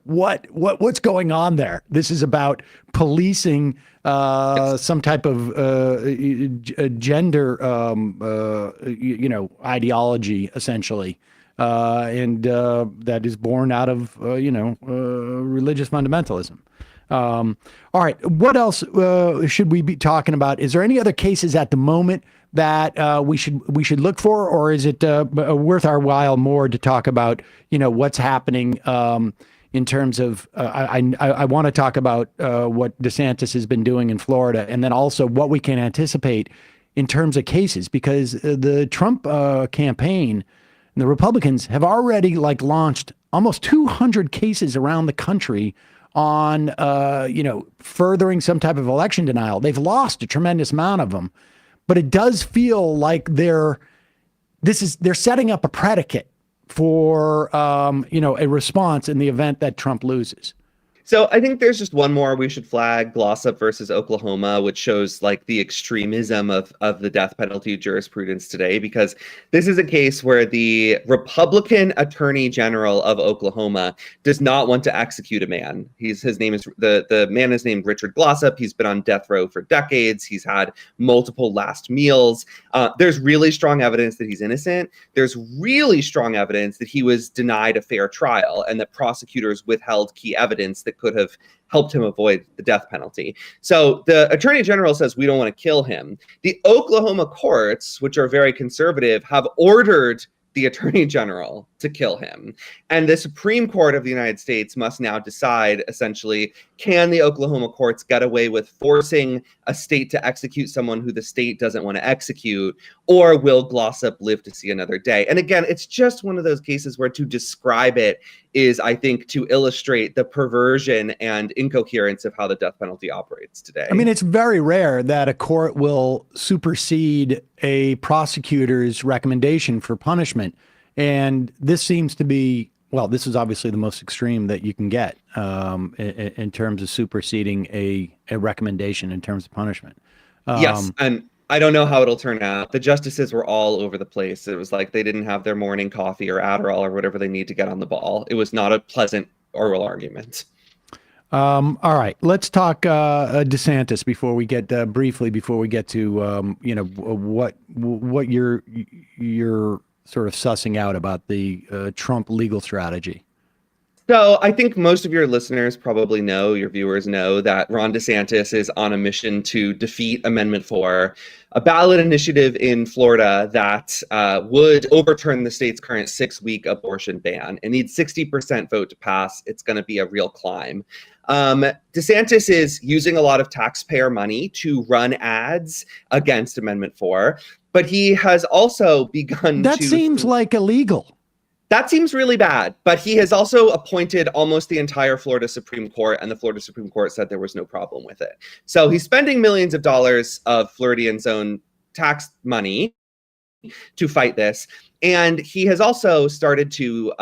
what's going on there. This is about policing some type of gender ideology essentially, and that is born out of religious fundamentalism. All right, what else should we be talking about? Is there any other cases at the moment that we should look for, or is it worth our while more to talk about what's happening in terms of I want to talk about what DeSantis has been doing in Florida, and then also what we can anticipate in terms of cases, because the Trump campaign and the Republicans have already launched almost 200 cases around the country on furthering some type of election denial. They've lost a tremendous amount of them, but it does feel like they're setting up a predicate for a response in the event that Trump loses. So I think there's just one more we should flag, Glossup versus Oklahoma, which shows the extremism of the death penalty jurisprudence today, because this is a case where the Republican Attorney General of Oklahoma does not want to execute a man. His name is the man is named Richard Glossup. He's been on death row for decades. He's had multiple last meals. There's really strong evidence that he's innocent. There's really strong evidence that he was denied a fair trial and that prosecutors withheld key evidence that could have helped him avoid the death penalty. So the Attorney General says we don't want to kill him. The Oklahoma courts, which are very conservative, have ordered the Attorney General to kill him. And the Supreme Court of the United States must now decide, essentially, can the Oklahoma courts get away with forcing a state to execute someone who the state doesn't want to execute, or will Glossup live to see another day? And again, it's just one of those cases where to describe it is, I think, to illustrate the perversion and incoherence of how the death penalty operates today. I mean, it's very rare that a court will supersede a prosecutor's recommendation for punishment. And this seems to be, well, this is obviously the most extreme that you can get in terms of superseding a recommendation in terms of punishment. Yes, and I don't know how it'll turn out. The justices were all over the place. It was like they didn't have their morning coffee or Adderall or whatever they need to get on the ball. It was not a pleasant oral argument. All right, let's talk DeSantis before we get briefly before we get to what you're sort of sussing out about the Trump legal strategy. So I think most of your listeners probably know, your viewers know, that Ron DeSantis is on a mission to defeat Amendment 4, a ballot initiative in Florida that would overturn the state's current 6-week abortion ban. It needs 60% vote to pass. It's going to be a real climb. DeSantis is using a lot of taxpayer money to run ads against Amendment 4, but he has also begun That seems like illegal. That seems really bad, but he has also appointed almost the entire Florida Supreme Court, and the Florida Supreme Court said there was no problem with it. So he's spending millions of dollars of Floridians' own tax money to fight this, and he has also started to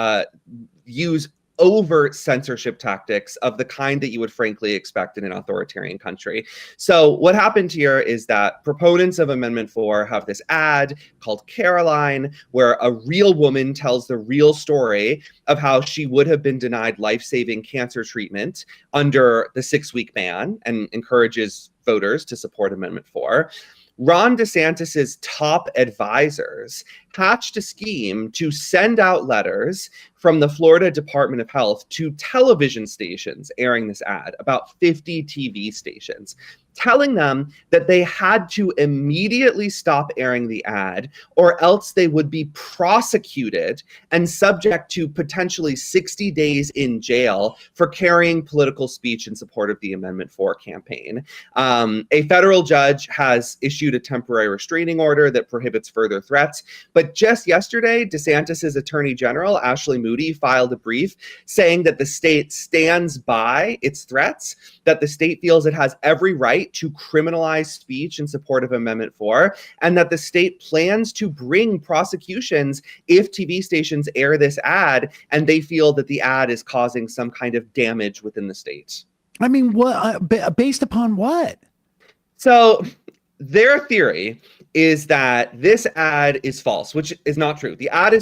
use overt censorship tactics of the kind that you would frankly expect in an authoritarian country. So what happened here is that proponents of Amendment 4 have this ad called Caroline, where a real woman tells the real story of how she would have been denied life-saving cancer treatment under the 6-week ban, and encourages voters to support Amendment 4. Ron DeSantis's top advisors hatched a scheme to send out letters from the Florida Department of Health to television stations airing this ad, about 50 TV stations, telling them that they had to immediately stop airing the ad or else they would be prosecuted and subject to potentially 60 days in jail for carrying political speech in support of the Amendment 4 campaign. A federal judge has issued a temporary restraining order that prohibits further threats. But just yesterday, DeSantis's Attorney General, Ashley Moody, filed a brief saying that the state stands by its threats, that the state feels it has every right right to criminalize speech in support of Amendment 4, and that the state plans to bring prosecutions if TV stations air this ad and they feel that the ad is causing some kind of damage within the state. I mean, what based upon what? So their theory is that this ad is false, which is not true. The ad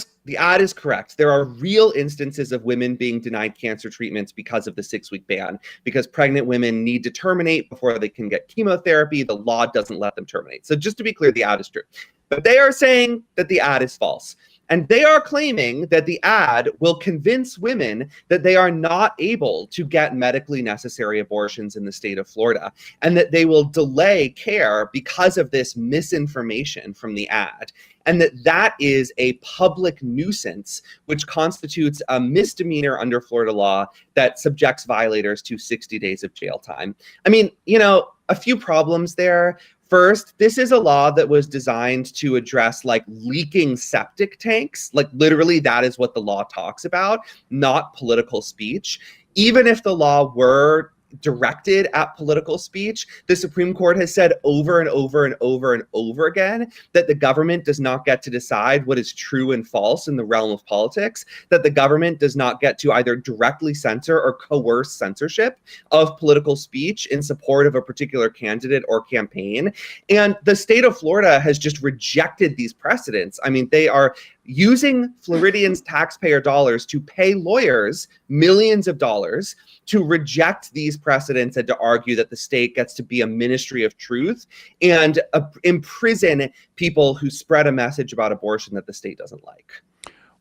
is correct. There are real instances of women being denied cancer treatments because of the 6-week ban, because pregnant women need to terminate before they can get chemotherapy. The law doesn't let them terminate. So just to be clear, the ad is true. But they are saying that the ad is false. And they are claiming that the ad will convince women that they are not able to get medically necessary abortions in the state of Florida, and that they will delay care because of this misinformation from the ad. And that is a public nuisance, which constitutes a misdemeanor under Florida law that subjects violators to 60 days of jail time. I mean, a few problems there. First, this is a law that was designed to address like leaking septic tanks. Like literally that is what the law talks about, not political speech. Even if the law were directed at political speech, the Supreme Court has said over and over and over and over again that the government does not get to decide what is true and false in the realm of politics, that the government does not get to either directly censor or coerce censorship of political speech in support of a particular candidate or campaign. And the state of Florida has just rejected these precedents. I mean, they are using Floridians' taxpayer dollars to pay lawyers millions of dollars to reject these precedents and to argue that the state gets to be a ministry of truth and imprison people who spread a message about abortion that the state doesn't like.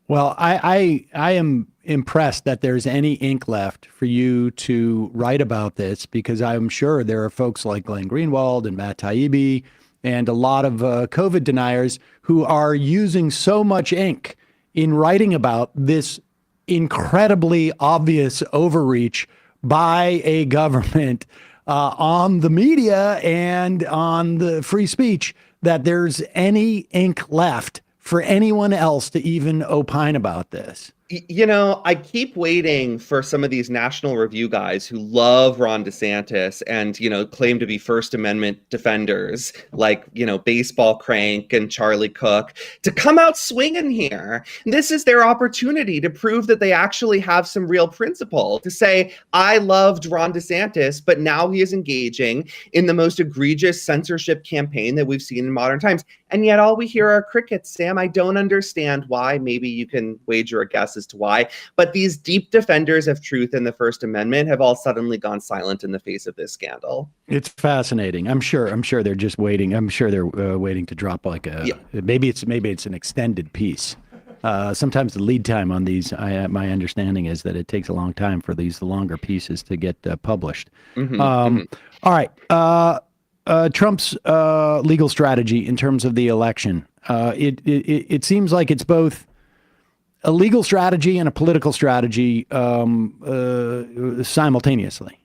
Well, I am impressed that there's any ink left for you to write about this, because I'm sure there are folks like Glenn Greenwald and Matt Taibbi and a lot of COVID deniers who are using so much ink in writing about this incredibly obvious overreach by a government on the media and on the free speech that there's any ink left for anyone else to even opine about this. I keep waiting for some of these National Review guys who love Ron DeSantis and, claim to be First Amendment defenders like, Baseball Crank and Charlie Cook to come out swinging here. This is their opportunity to prove that they actually have some real principle, to say, I loved Ron DeSantis, but now he is engaging in the most egregious censorship campaign that we've seen in modern times. And yet all we hear are crickets, Sam. I don't understand why. Maybe you can wager a guess as to why. But these deep defenders of truth in the First Amendment have all suddenly gone silent in the face of this scandal. It's fascinating. I'm sure they're just waiting. I'm sure they're waiting to drop like maybe it's an extended piece. Sometimes the lead time on these, my understanding is that it takes a long time for these longer pieces to get published. All right. Trump's legal strategy in terms of the election. It seems like it's both a legal strategy and a political strategy simultaneously.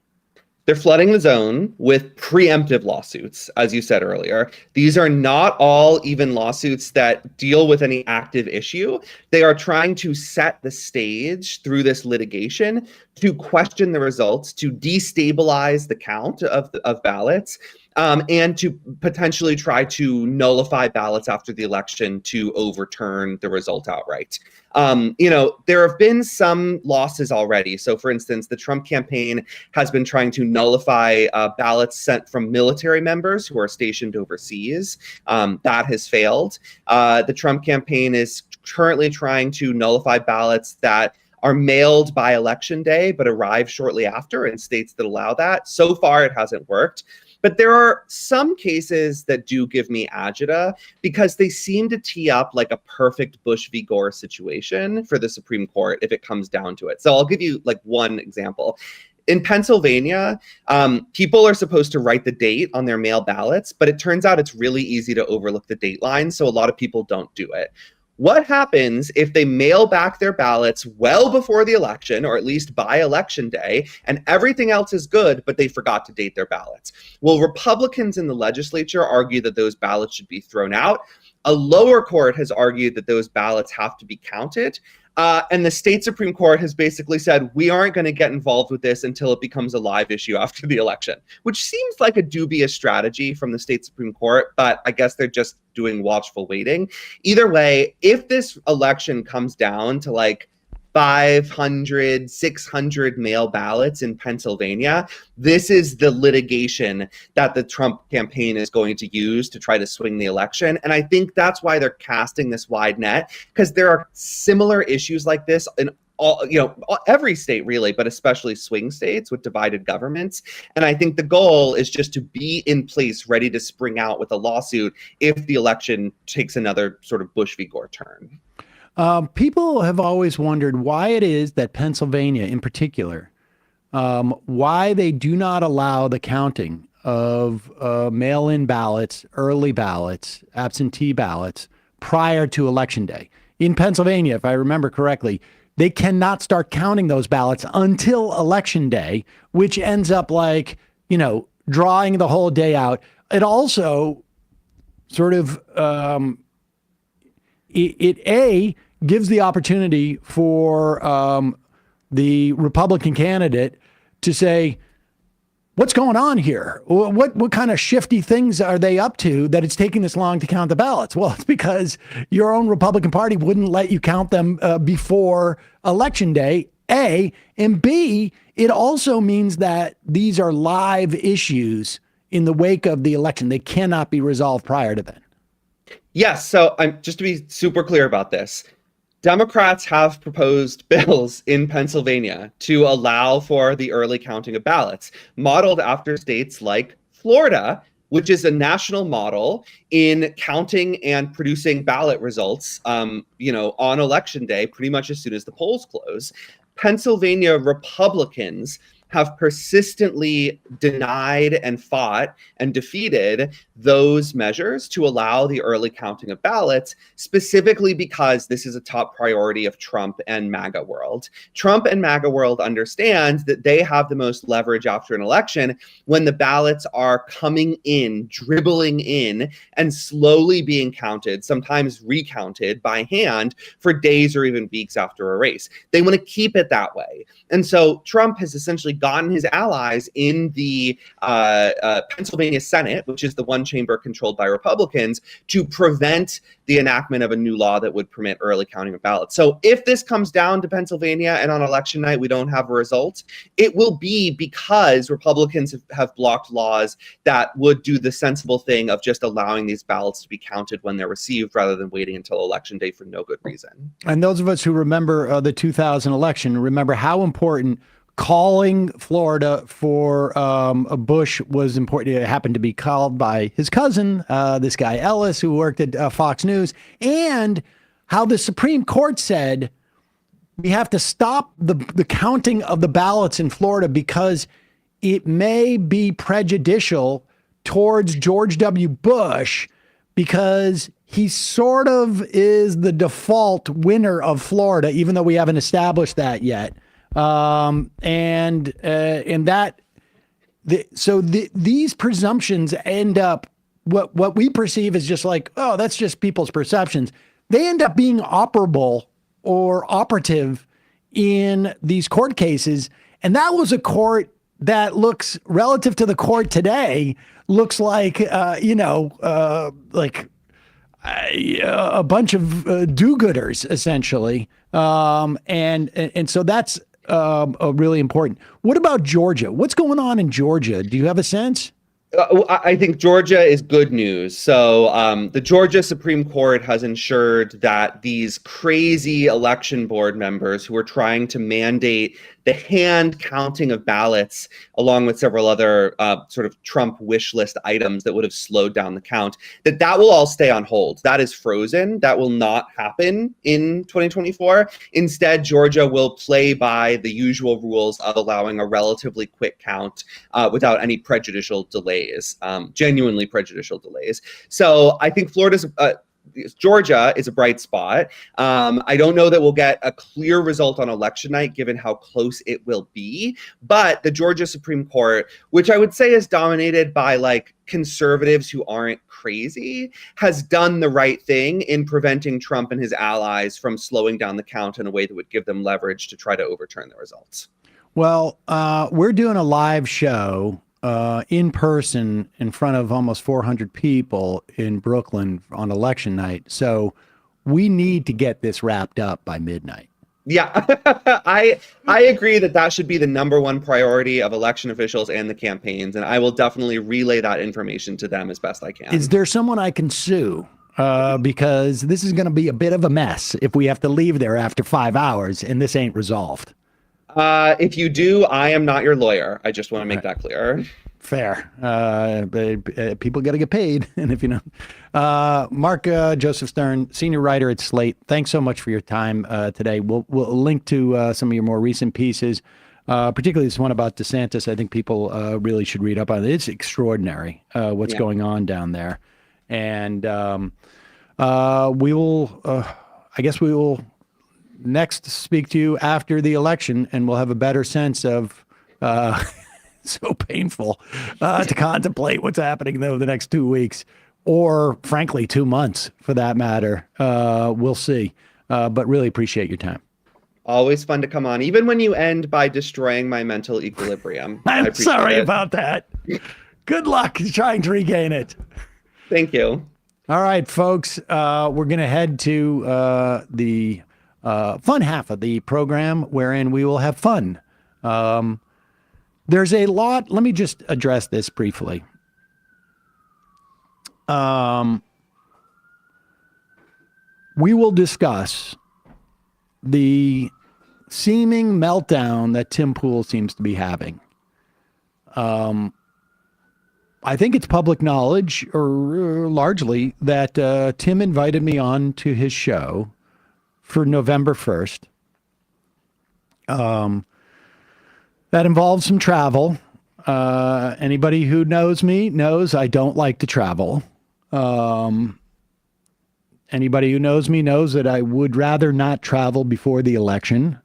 They're flooding the zone with preemptive lawsuits, as you said earlier. These are not all even lawsuits that deal with any active issue. They are trying to set the stage through this litigation to question the results, to destabilize the count of ballots, and to potentially try to nullify ballots after the election to overturn the result outright. There have been some losses already. So, for instance, the Trump campaign has been trying to nullify ballots sent from military members who are stationed overseas. That has failed. The Trump campaign is currently trying to nullify ballots that are mailed by election day but arrive shortly after in states that allow that. So far, it hasn't worked. But there are some cases that do give me agita because they seem to tee up like a perfect Bush v. Gore situation for the Supreme Court if it comes down to it. So I'll give you like one example. In Pennsylvania, people are supposed to write the date on their mail ballots, but it turns out it's really easy to overlook the date line, so a lot of people don't do it. What happens if they mail back their ballots well before the election, or at least by election day, and everything else is good, but they forgot to date their ballots? Well, Republicans in the legislature argue that those ballots should be thrown out. A lower court has argued that those ballots have to be counted. And the state Supreme Court has basically said, we aren't going to get involved with this until it becomes a live issue after the election, which seems like a dubious strategy from the state Supreme Court, but I guess they're just doing watchful waiting. Either way, if this election comes down to like 500, 600 mail ballots in Pennsylvania, this is the litigation that the Trump campaign is going to use to try to swing the election. And I think that's why they're casting this wide net, because there are similar issues like this in every state really, but especially swing states with divided governments. And I think the goal is just to be in place, ready to spring out with a lawsuit if the election takes another sort of Bush v. Gore turn. People have always wondered why it is that Pennsylvania in particular, why they do not allow the counting of mail-in ballots, early ballots, absentee ballots prior to Election Day. In Pennsylvania, if I remember correctly, they cannot start counting those ballots until Election Day, which ends up like, drawing the whole day out. It also sort of, it gives the opportunity for the Republican candidate to say, what's going on here? What kind of shifty things are they up to that it's taking this long to count the ballots? Well, it's because your own Republican Party wouldn't let you count them before Election Day, A. And B, it also means that these are live issues in the wake of the election. They cannot be resolved prior to then. Yes. So just to be super clear about this, Democrats have proposed bills in Pennsylvania to allow for the early counting of ballots, modeled after states like Florida, which is a national model in counting and producing ballot results, on Election Day, pretty much as soon as the polls close. Pennsylvania Republicans have persistently denied and fought and defeated those measures to allow the early counting of ballots, specifically because this is a top priority of Trump and MAGA world. Trump and MAGA world understand that they have the most leverage after an election when the ballots are coming in, dribbling in, and slowly being counted, sometimes recounted by hand for days or even weeks after a race. They want to keep it that way. And so Trump has essentially gotten his allies in the Pennsylvania Senate, which is the one chamber controlled by Republicans, to prevent the enactment of a new law that would permit early counting of ballots. So if this comes down to Pennsylvania and on election night we don't have a result, it will be because Republicans have blocked laws that would do the sensible thing of just allowing these ballots to be counted when they're received rather than waiting until election day for no good reason. And those of us who remember the 2000 election, remember how important calling Florida for a Bush was important. It happened to be called by his cousin, this guy Ellis, who worked at Fox News, and how the Supreme Court said we have to stop the counting of the ballots in Florida because it may be prejudicial towards George W. Bush because he sort of is the default winner of Florida, even though we haven't established that yet. These presumptions end up what we perceive as just like, oh, that's just people's perceptions. They end up being operable or operative in these court cases. And that was a court that looks relative to the court today, looks like, a bunch of do-gooders, essentially. And so that's really important. What about Georgia? What's going on in Georgia? Do you have a sense? I think Georgia is good news. So the Georgia Supreme Court has ensured that these crazy election board members who are trying to mandate the hand counting of ballots, along with several other sort of Trump wish list items that would have slowed down the count, that will all stay on hold. That is frozen. That will not happen in 2024. Instead, Georgia will play by the usual rules of allowing a relatively quick count without any prejudicial delays, genuinely prejudicial delays. So I think Florida's Georgia is a bright spot. I don't know that we'll get a clear result on election night, given how close it will be. But the Georgia Supreme Court, which I would say is dominated by like conservatives who aren't crazy, has done the right thing in preventing Trump and his allies from slowing down the count in a way that would give them leverage to try to overturn the results. Well, we're doing a live show in person in front of almost 400 people in Brooklyn on election night. So we need to get this wrapped up by midnight. Yeah, I agree that should be the number one priority of election officials and the campaigns. And I will definitely relay that information to them as best I can. Is there someone I can sue? Because this is going to be a bit of a mess if we have to leave there after 5 hours and this ain't resolved. If you do, I am not your lawyer. I just want to make that clear. Fair. But people got to get paid. And if you know, Mark Joseph Stern, senior writer at Slate, thanks so much for your time today. We'll link to some of your more recent pieces, particularly this one about DeSantis. I think people really should read up on it. It's extraordinary what's going on down there. And we will, I guess we will next speak to you after the election, and we'll have a better sense of so painful to contemplate what's happening though the next 2 weeks, or frankly 2 months for that matter. We'll see, but really appreciate your time. Always fun to come on, even when you end by destroying my mental equilibrium. I'm sorry about that. Good luck trying to regain it. Thank you. All right, folks, we're going to head to the fun half of the program, wherein we will have fun. There's a lot. Let me just address this briefly. We will discuss the seeming meltdown that Tim Pool seems to be having. I think it's public knowledge, or largely, that Tim invited me on to his show for November 1st. That involves some travel. Anybody who knows me knows I don't like to travel. Anybody who knows me knows that I would rather not travel before the election.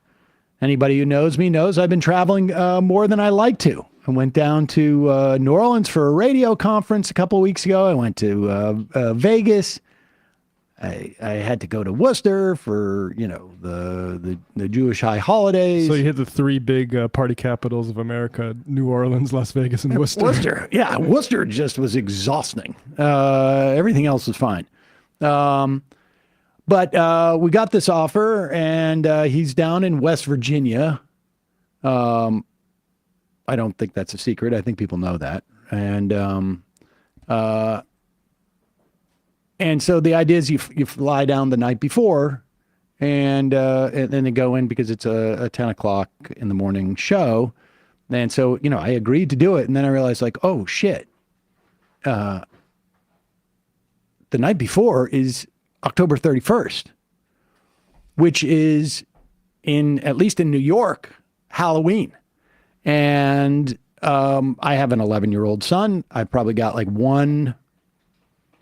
Anybody who knows me knows I've been traveling more than I like to. I went down to New Orleans for a radio conference a couple of weeks ago. I went to Vegas. I had to go to Worcester for, the Jewish high holidays. So you hit the three big party capitals of America: New Orleans, Las Vegas, and Worcester. Worcester just was exhausting. Everything else was fine. But we got this offer, and he's down in West Virginia. I don't think that's a secret. I think people know that. And so the idea is you fly down the night before, and then they go in because it's a 10 o'clock in the morning show. And so, I agreed to do it. And then I realized, like, oh, shit. The night before is October 31st, which is, at least in New York, Halloween. And I have an 11-year-old son. I've probably got like 1-2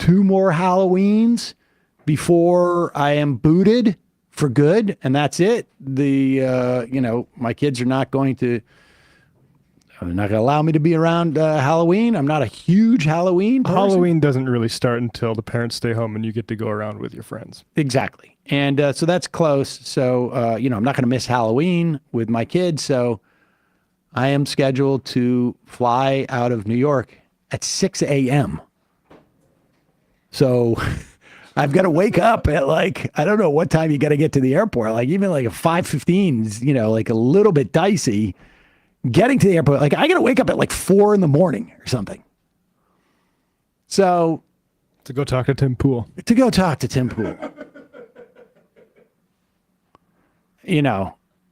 more Halloweens before I am booted for good, and that's it. My kids are not going to allow me to be around Halloween. I'm not a huge Halloween person. Halloween doesn't really start until the parents stay home and you get to go around with your friends. Exactly. And so that's close. So, I'm not going to miss Halloween with my kids. So I am scheduled to fly out of New York at 6 a.m. So I've got to wake up at I don't know what time you got to get to the airport. Even a 5:15 is, a little bit dicey getting to the airport. I got to wake up at 4 in the morning or something. So to go talk to Tim Pool.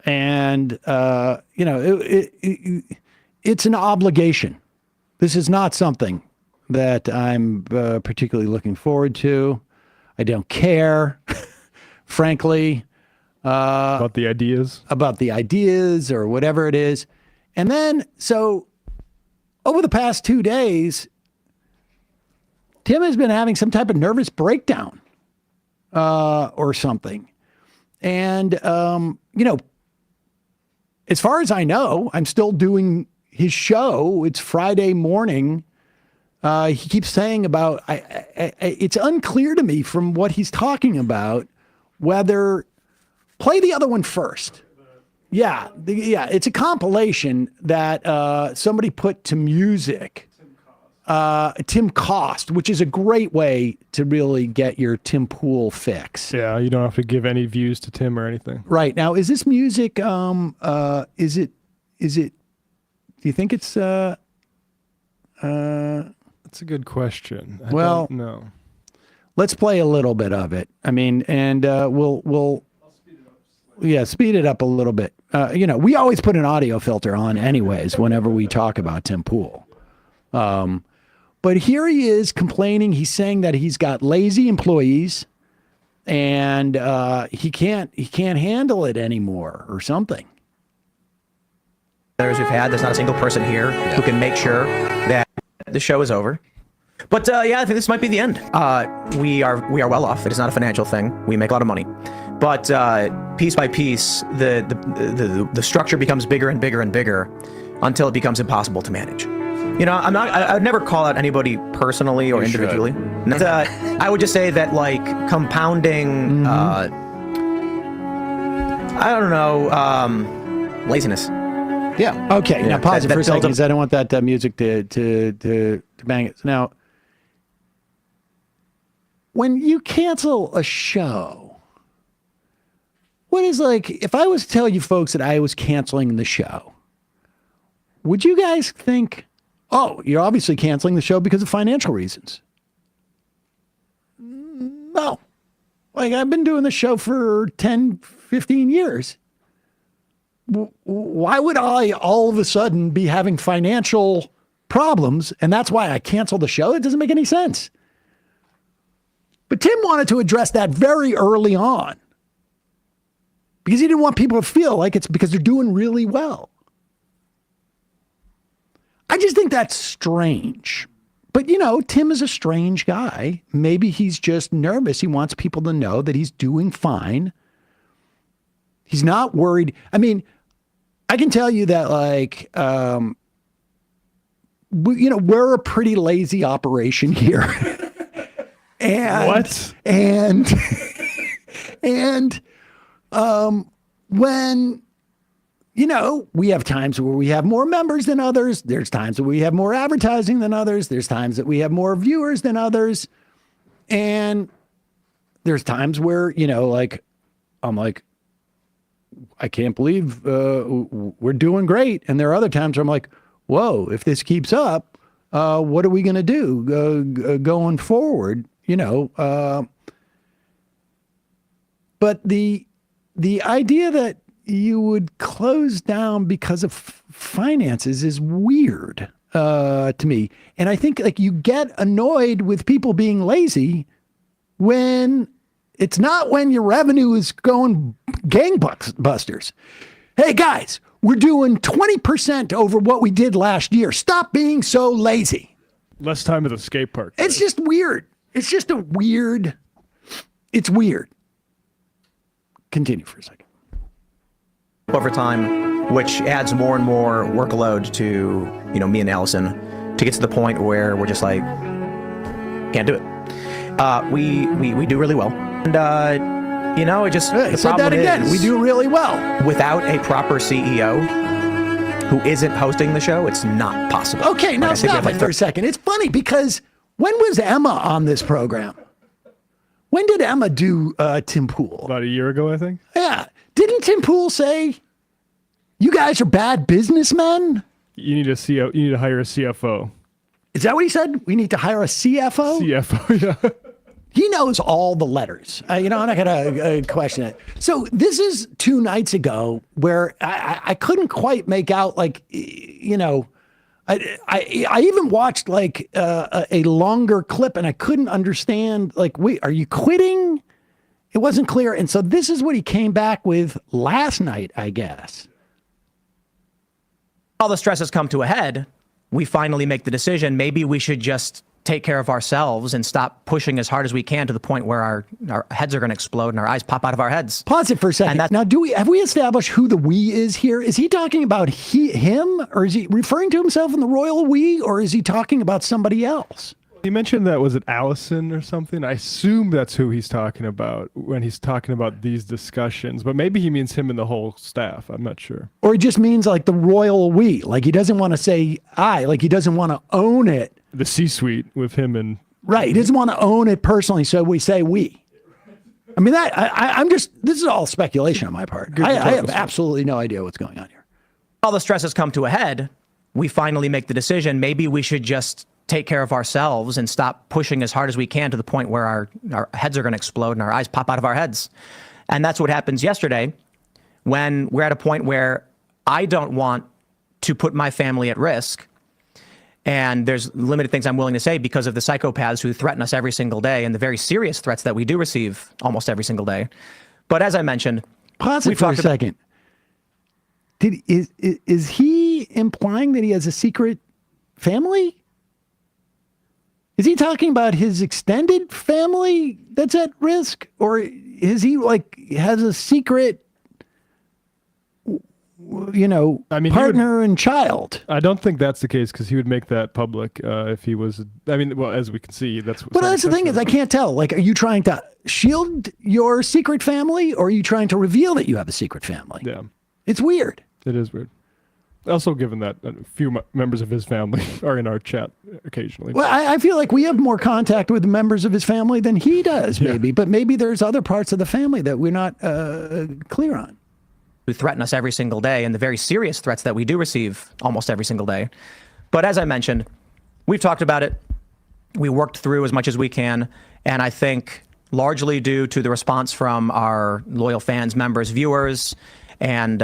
And, it's an obligation. This is not something that I'm particularly looking forward to. I don't care, frankly. About the ideas or whatever it is. And then, so over the past 2 days, Tim has been having some type of nervous breakdown. or something. And, as far as I know, I'm still doing his show. It's Friday morning. He keeps saying about, it's unclear to me from what he's talking about, whether, play the other one first. Yeah, it's a compilation that somebody put to music. Tim Cost, which is a great way to really get your Tim Pool fix. Yeah, you don't have to give any views to Tim or anything. Right. Now, is this music, is it, do you think it's, That's a good question. No. Let's play a little bit of it. I mean, and we'll speed it up a little bit. We always put an audio filter on anyways whenever we talk about Tim Pool. But here he is complaining. He's saying that he's got lazy employees and he can't handle it anymore or something. We've had, there's not a single person here who can make sure that the show is over. But I think this might be the end. We are well off. It is not a financial thing. We make a lot of money. But piece by piece, the structure becomes bigger and bigger and bigger until it becomes impossible to manage. I would never call out anybody personally or individually. I would just say that, like, compounding, laziness. Yeah. Okay. Now pause it for a second because I don't want that music to bang it. Now, when you cancel a show, what is, like, if I was to tell you folks that I was canceling the show, would you guys think, oh, you're obviously canceling the show because of financial reasons? No. Like, I've been doing the show for 10, 15 years. Why would I all of a sudden be having financial problems? And that's why I canceled the show? It doesn't make any sense. But Tim wanted to address that very early on because he didn't want people to feel like it's because they're doing really well. I just think that's strange. But, Tim is a strange guy. Maybe he's just nervous. He wants people to know that he's doing fine. He's not worried. I mean, I can tell you that, like, we're a pretty lazy operation here. And what? And when, we have times where we have more members than others. There's times where we have more advertising than others. There's times that we have more viewers than others. And there's times where, I'm like, I can't believe we're doing great. And there are other times where I'm like, whoa, if this keeps up, what are we going to do going forward? But the idea that you would close down because of finances is weird to me. And I think, like, you get annoyed with people being lazy when it's not when your revenue is going gangbusters. Hey guys, we're doing 20% over what we did last year. Stop being so lazy. Less time at the skate park. It's just weird. It's weird. Continue for a second. Over time, which adds more and more workload to, me and Allison, to get to the point where we're just like, can't do it. We do really well. And, it just, the said that again. We do really well. Without a proper CEO who isn't hosting the show, it's not possible. Okay, now stop it for a second. It's funny because when was Emma on this program? When did Emma do Tim Pool? About a year ago, I think. Yeah. Didn't Tim Pool say, you guys are bad businessmen? You need to hire a CFO. Is that what he said? We need to hire a CFO? CFO, yeah. He knows all the letters. I'm not going to question it. So this is 2 nights ago where I couldn't quite make out, like, I even watched, like, a longer clip and I couldn't understand, like, wait, are you quitting? It wasn't clear. And so this is what he came back with last night, I guess. All the stress has come to a head. We finally make the decision. Maybe we should just take care of ourselves and stop pushing as hard as we can to the point where our heads are going to explode and our eyes pop out of our heads. Pause it for a second. Now, have we established who the we is here? Is he talking about him, or is he referring to himself in the royal we, or is he talking about somebody else? He mentioned that, was it Allison or something? I assume that's who he's talking about when he's talking about these discussions, but maybe he means him and the whole staff. I'm not sure. Or he just means like the royal we, like he doesn't want to say I, like he doesn't want to own it. The C-suite with him and... Right, he doesn't want to own it personally, so we say we. I mean, I'm just, this is all speculation on my part. I have absolutely no idea what's going on here. All the stress has come to a head. We finally make the decision, maybe we should just take care of ourselves and stop pushing as hard as we can to the point where our heads are going to explode and our eyes pop out of our heads. And that's what happens yesterday when we're at a point where I don't want to put my family at risk. And there's limited things I'm willing to say because of the psychopaths who threaten us every single day and the very serious threats that we do receive almost every single day. But as I mentioned, pause it for a second. Is he implying that he has a secret family? Is he talking about his extended family that's at risk? Or is he has a secret, partner and child? I don't think that's the case because he would make that public if he was, as we can see, that's what. But that's the thing is I can't tell. Like, are you trying to shield your secret family or are you trying to reveal that you have a secret family? Yeah. It's weird. It is weird. Also, given that a few members of his family are in our chat occasionally. Well, I feel like we have more contact with the members of his family than he does, maybe. But maybe there's other parts of the family that we're not clear on. Who threaten us every single day and the very serious threats that we do receive almost every single day. But as I mentioned, we've talked about it. We worked through as much as we can. And I think largely due to the response from our loyal fans, members, viewers, and,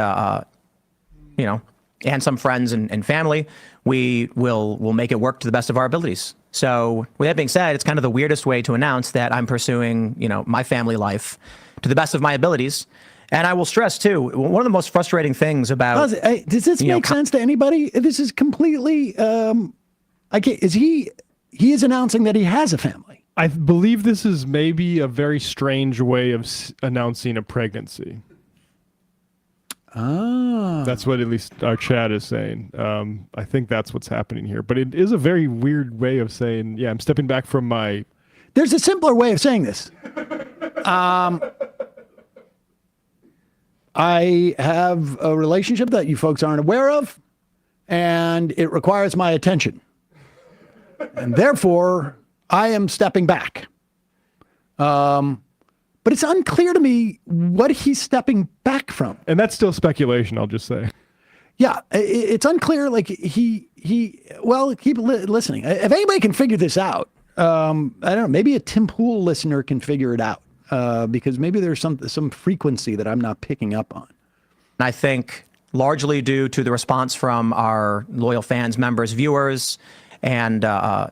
and some friends and family, we'll make it work to the best of our abilities. So with that being said, it's kind of the weirdest way to announce that I'm pursuing, my family life to the best of my abilities. And I will stress too, one of the most frustrating things about... Does this make sense to anybody? This is completely... he is announcing that he has a family. I believe this is maybe a very strange way of announcing a pregnancy. Ah. That's what at least our chat is saying. I think that's what's happening here. But it is a very weird way of saying, I'm stepping back from my... There's a simpler way of saying this. I have a relationship that you folks aren't aware of, and it requires my attention. And therefore, I am stepping back. But it's unclear to me what he's stepping back from. And that's still speculation, I'll just say. Yeah, it's unclear. Like keep listening. If anybody can figure this out, I don't know, maybe a Tim Pool listener can figure it out because maybe there's some frequency that I'm not picking up on. I think largely due to the response from our loyal fans, members, viewers, and, and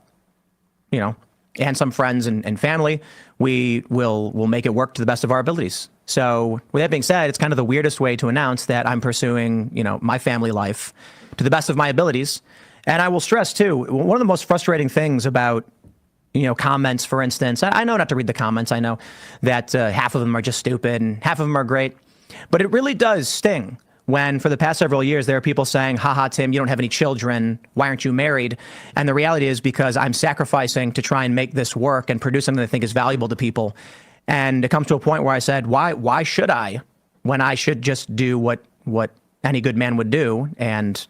some friends and family, we'll make it work to the best of our abilities. So with that being said, it's kind of the weirdest way to announce that I'm pursuing, my family life to the best of my abilities. And I will stress too, one of the most frustrating things about, comments, for instance, I know not to read the comments. I know that half of them are just stupid and half of them are great, but it really does sting when for the past several years, there are people saying, haha, Tim, you don't have any children. Why aren't you married? And the reality is because I'm sacrificing to try and make this work and produce something that I think is valuable to people. And it comes to a point where I said, why should I, when I should just do what any good man would do and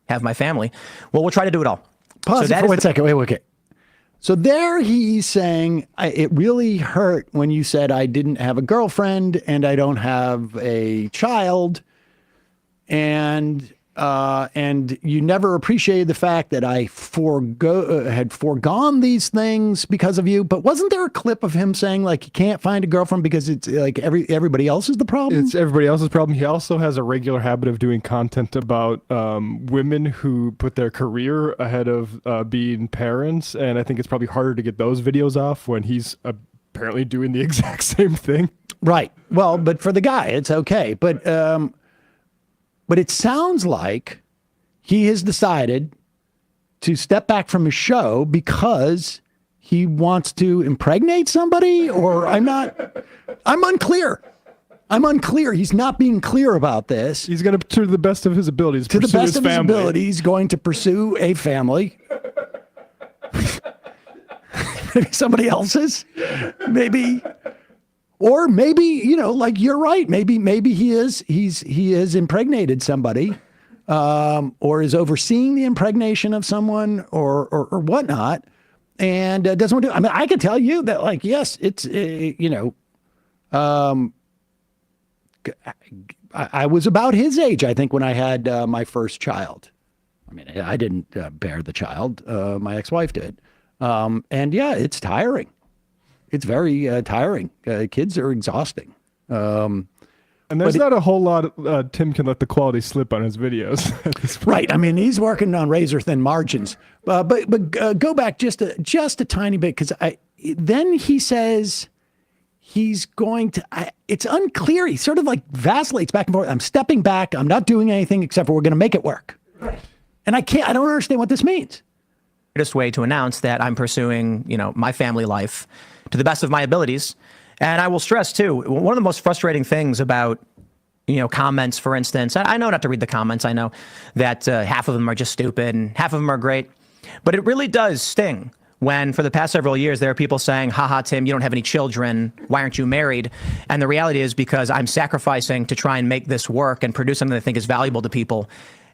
have my family? Well, we'll try to do it all. Pause it for 1 second. Wait, okay. So there he's saying, it really hurt when you said I didn't have a girlfriend and I don't have a child. And you never appreciated the fact that I had foregone these things because of you. But wasn't there a clip of him saying like, you can't find a girlfriend because it's like everybody else is the problem? It's everybody else's problem. He also has a regular habit of doing content about women who put their career ahead of being parents. And I think it's probably harder to get those videos off when he's apparently doing the exact same thing. Right. Well, but for the guy, it's okay. But it sounds like he has decided to step back from his show because he wants to impregnate somebody, or I'm unclear. I'm unclear. He's not being clear about this. He's going to, to the best of his abilities, to the pursue best his of his family. ability, he's going to pursue a family. Maybe somebody else's, maybe, or maybe, you know, like you're right. Maybe he is impregnated somebody, or is overseeing the impregnation of someone, or whatnot, and doesn't want to. I mean, I can tell you that, like, yes, it's you know, I was about his age, I think, when I had my first child. I mean, I didn't bear the child. My ex-wife did. And yeah, it's tiring. It's very tiring. Kids are exhausting. And there's not a whole lot Tim can let the quality slip on his videos at this point. Right. I mean, he's working on razor thin margins. But go back just a tiny bit, because then he says he's going to. It's unclear. He sort of like vacillates back and forth. I'm stepping back. I'm not doing anything except for we're going to make it work. Right. And I don't understand what this means. Way to announce that I'm pursuing, you know, my family life to the best of my abilities. And I will stress too, one of the most frustrating things about, you know, comments, for instance, I know not to read the comments. I know that half of them are just stupid and half of them are great, but it really does sting when for the past several years, there are people saying, haha, Tim, you don't have any children. Why aren't you married? And the reality is because I'm sacrificing to try and make this work and produce something that I think is valuable to people.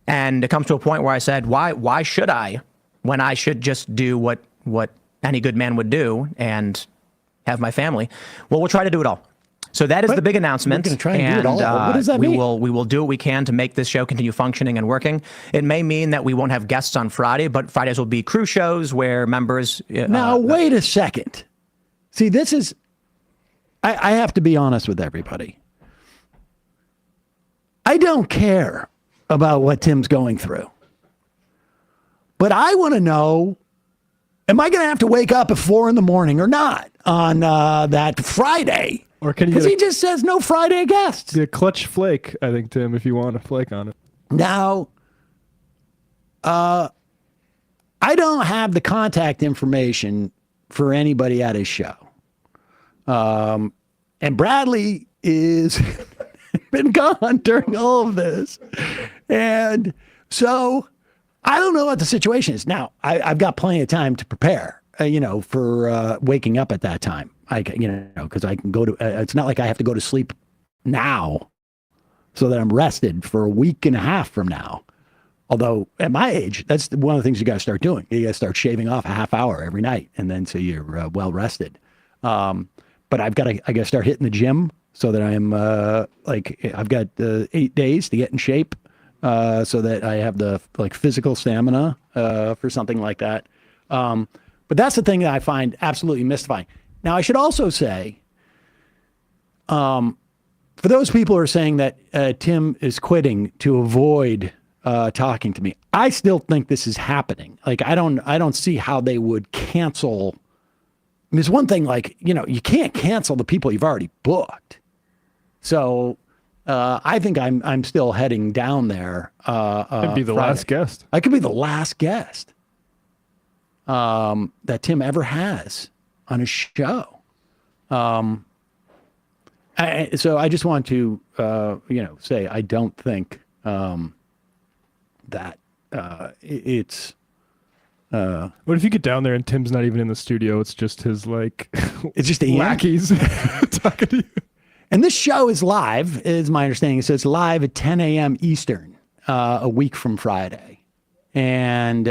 And it comes to a point where I said, why should I, when I should just do what any good man would do and have my family? Well, we'll try to do it all. So that is the big announcement. We're going to try and do it all. What does that mean? We will do what we can to make this show continue functioning and working. It may mean that we won't have guests on Friday, but Fridays will be crew shows where members. Now, wait a second. See, this is. I have to be honest with everybody. I don't care about what Tim's going through. But I want to know, am I going to have to wake up at 4 a.m. or not on that Friday? Or can you? Because he just says no Friday guests. The clutch flake, I think, Tim, if you want a flake on it. Now, I don't have the contact information for anybody at his show. And Bradley is been gone during all of this. And so I don't know what the situation is. Now, I've got plenty of time to prepare, for waking up at that time. Because I can go to, it's not like I have to go to sleep now so that I'm rested for a week and a half from now. Although at my age, that's one of the things you got to start doing. You got to start shaving off a half hour every night. And then so you're well rested. But I got to start hitting the gym so that I'm I've got 8 days to get in shape so that I have the physical stamina for something like that. But that's the thing that I find absolutely mystifying. Now, I should also say, for those people who are saying that Tim is quitting to avoid talking to me, I still think this is happening. I don't see how they would cancel. I mean, there's one thing, you can't cancel the people you've already booked. So I think I'm still heading down there. I'd be the last guest. I could be the last guest that Tim ever has on a show. So I just want to, say I don't think that it's. What if you get down there and Tim's not even in the studio? It's just his it's just Ian lackeys talking to you. And this show is live, is my understanding. So it's live at 10 a.m. Eastern, a week from Friday, and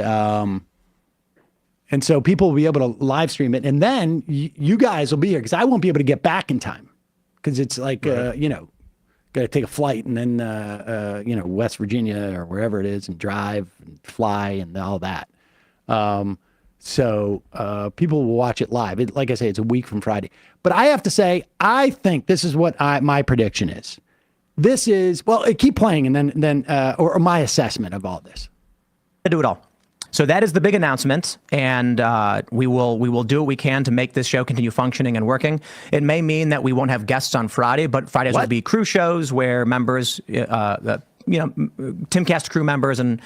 so people will be able to live stream it, and then you guys will be here because I won't be able to get back in time because it's got to take a flight and then West Virginia or wherever it is and drive and fly and all that. So people will watch it live. Like I say, it's a week from Friday. But I have to say, I think this is what my prediction is. This is, keep playing and then or my assessment of all this. I do it all. So that is the big announcement, and we will do what we can to make this show continue functioning and working. It may mean that we won't have guests on Friday, but Fridays will be crew shows where members, Timcast crew members and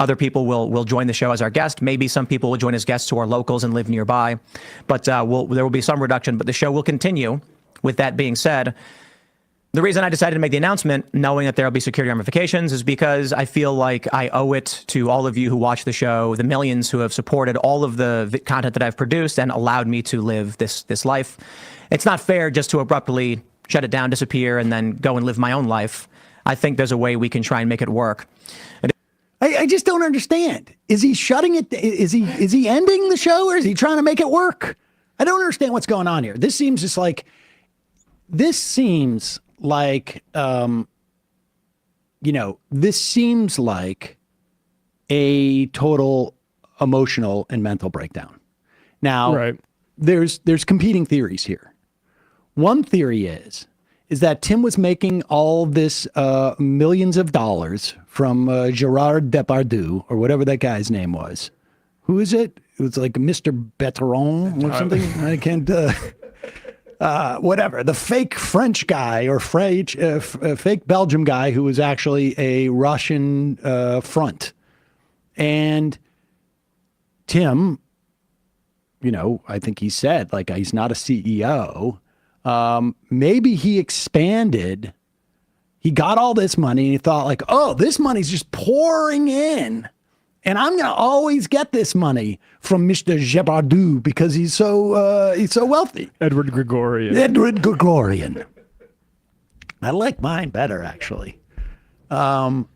Other people will join the show as our guest. Maybe some people will join as guests who are locals and live nearby. But there will be some reduction. But the show will continue. With that being said, the reason I decided to make the announcement, knowing that there will be security ramifications, is because I feel like I owe it to all of you who watch the show, the millions who have supported all of the content that I've produced and allowed me to live this life. It's not fair just to abruptly shut it down, disappear, and then go and live my own life. I think there's a way we can try and make it work. I just don't understand. Is he shutting it? Is he ending the show, or is he trying to make it work? I don't understand what's going on here. This seems like this seems like a total emotional and mental breakdown. Now, there's competing theories here. One theory is that Tim was making all this millions of dollars from Gerard Depardieu, or whatever that guy's name was. Who is it? It was like Mr. Bertrand or something. I can't... whatever, the fake French guy or fake Belgium guy who was actually a Russian front. And Tim, I think he said, like, he's not a CEO. Maybe he expanded. He got all this money and he thought, like, oh, this money's just pouring in. And I'm going to always get this money from Mr. Depardieu because he's so wealthy. Edward Gregorian. I like mine better, actually. Well,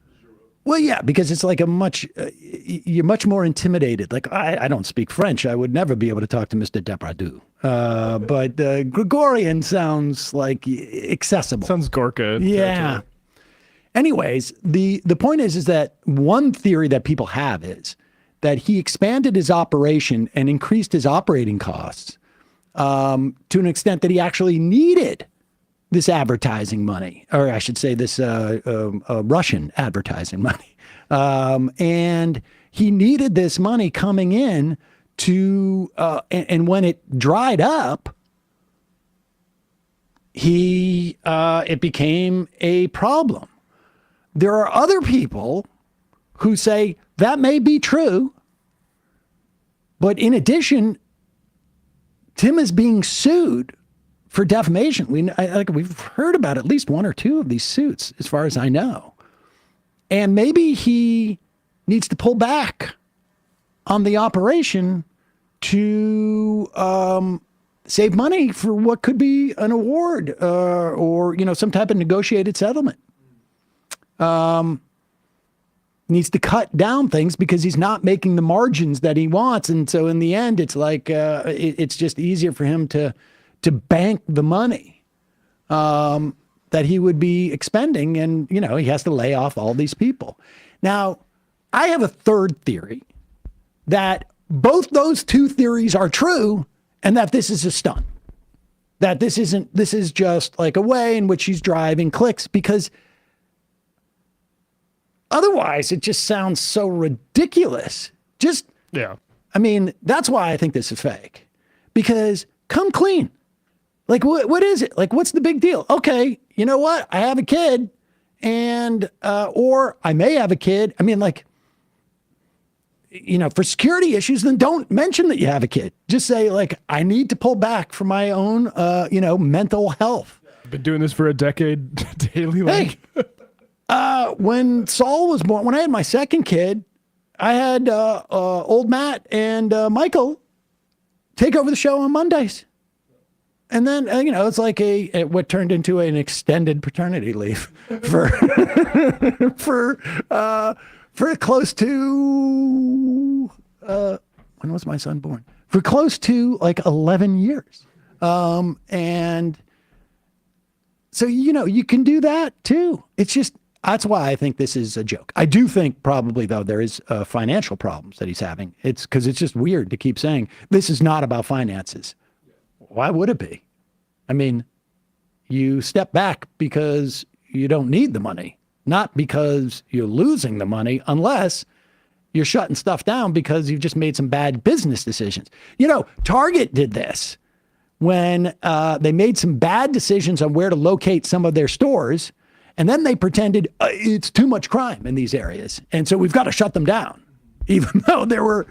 yeah, because it's like you're much more intimidated. Like, I don't speak French. I would never be able to talk to Mr. Depardieu. But Gregorian sounds like accessible. Sounds Gorka. Yeah. Anyways, the point is that one theory that people have is that he expanded his operation and increased his operating costs to an extent that he actually needed this advertising money, or I should say this Russian advertising money. And he needed this money coming in to, and when it dried up, it became a problem. There are other people who say that may be true, but in addition, Tim is being sued for defamation. We've heard about at least one or two of these suits, as far as I know. And maybe he needs to pull back on the operation to save money for what could be an award or some type of negotiated settlement. Needs to cut down things because he's not making the margins that he wants. And so in the end, it's like it's just easier for him to bank the money that he would be expending. And, he has to lay off all these people. Now, I have a third theory that both those two theories are true and that this is a stunt. That this is just like a way in which he's driving clicks, because otherwise, it just sounds so ridiculous. I mean, that's why I think this is fake. Because come clean. Like, what is it? Like, what's the big deal? Okay, you know what? I have a kid, and or I may have a kid. I mean, like, for security issues, then don't mention that you have a kid. Just say, like, I need to pull back for my own, mental health. I've been doing this for a decade daily. Hey. When Saul was born, when I had my second kid, I had old Matt and Michael take over the show on Mondays. And then, it's like what turned into an extended paternity leave for for close to, when was my son born? For close to like 11 years. And so, you can do that too. It's just, that's why I think this is a joke. I do think probably, though, there is financial problems that he's having. It's because it's just weird to keep saying this is not about finances. Why would it be? I mean, you step back because you don't need the money, not because you're losing the money, unless you're shutting stuff down because you've just made some bad business decisions. Target did this when they made some bad decisions on where to locate some of their stores. And then they pretended it's too much crime in these areas. And so we've got to shut them down, even though there were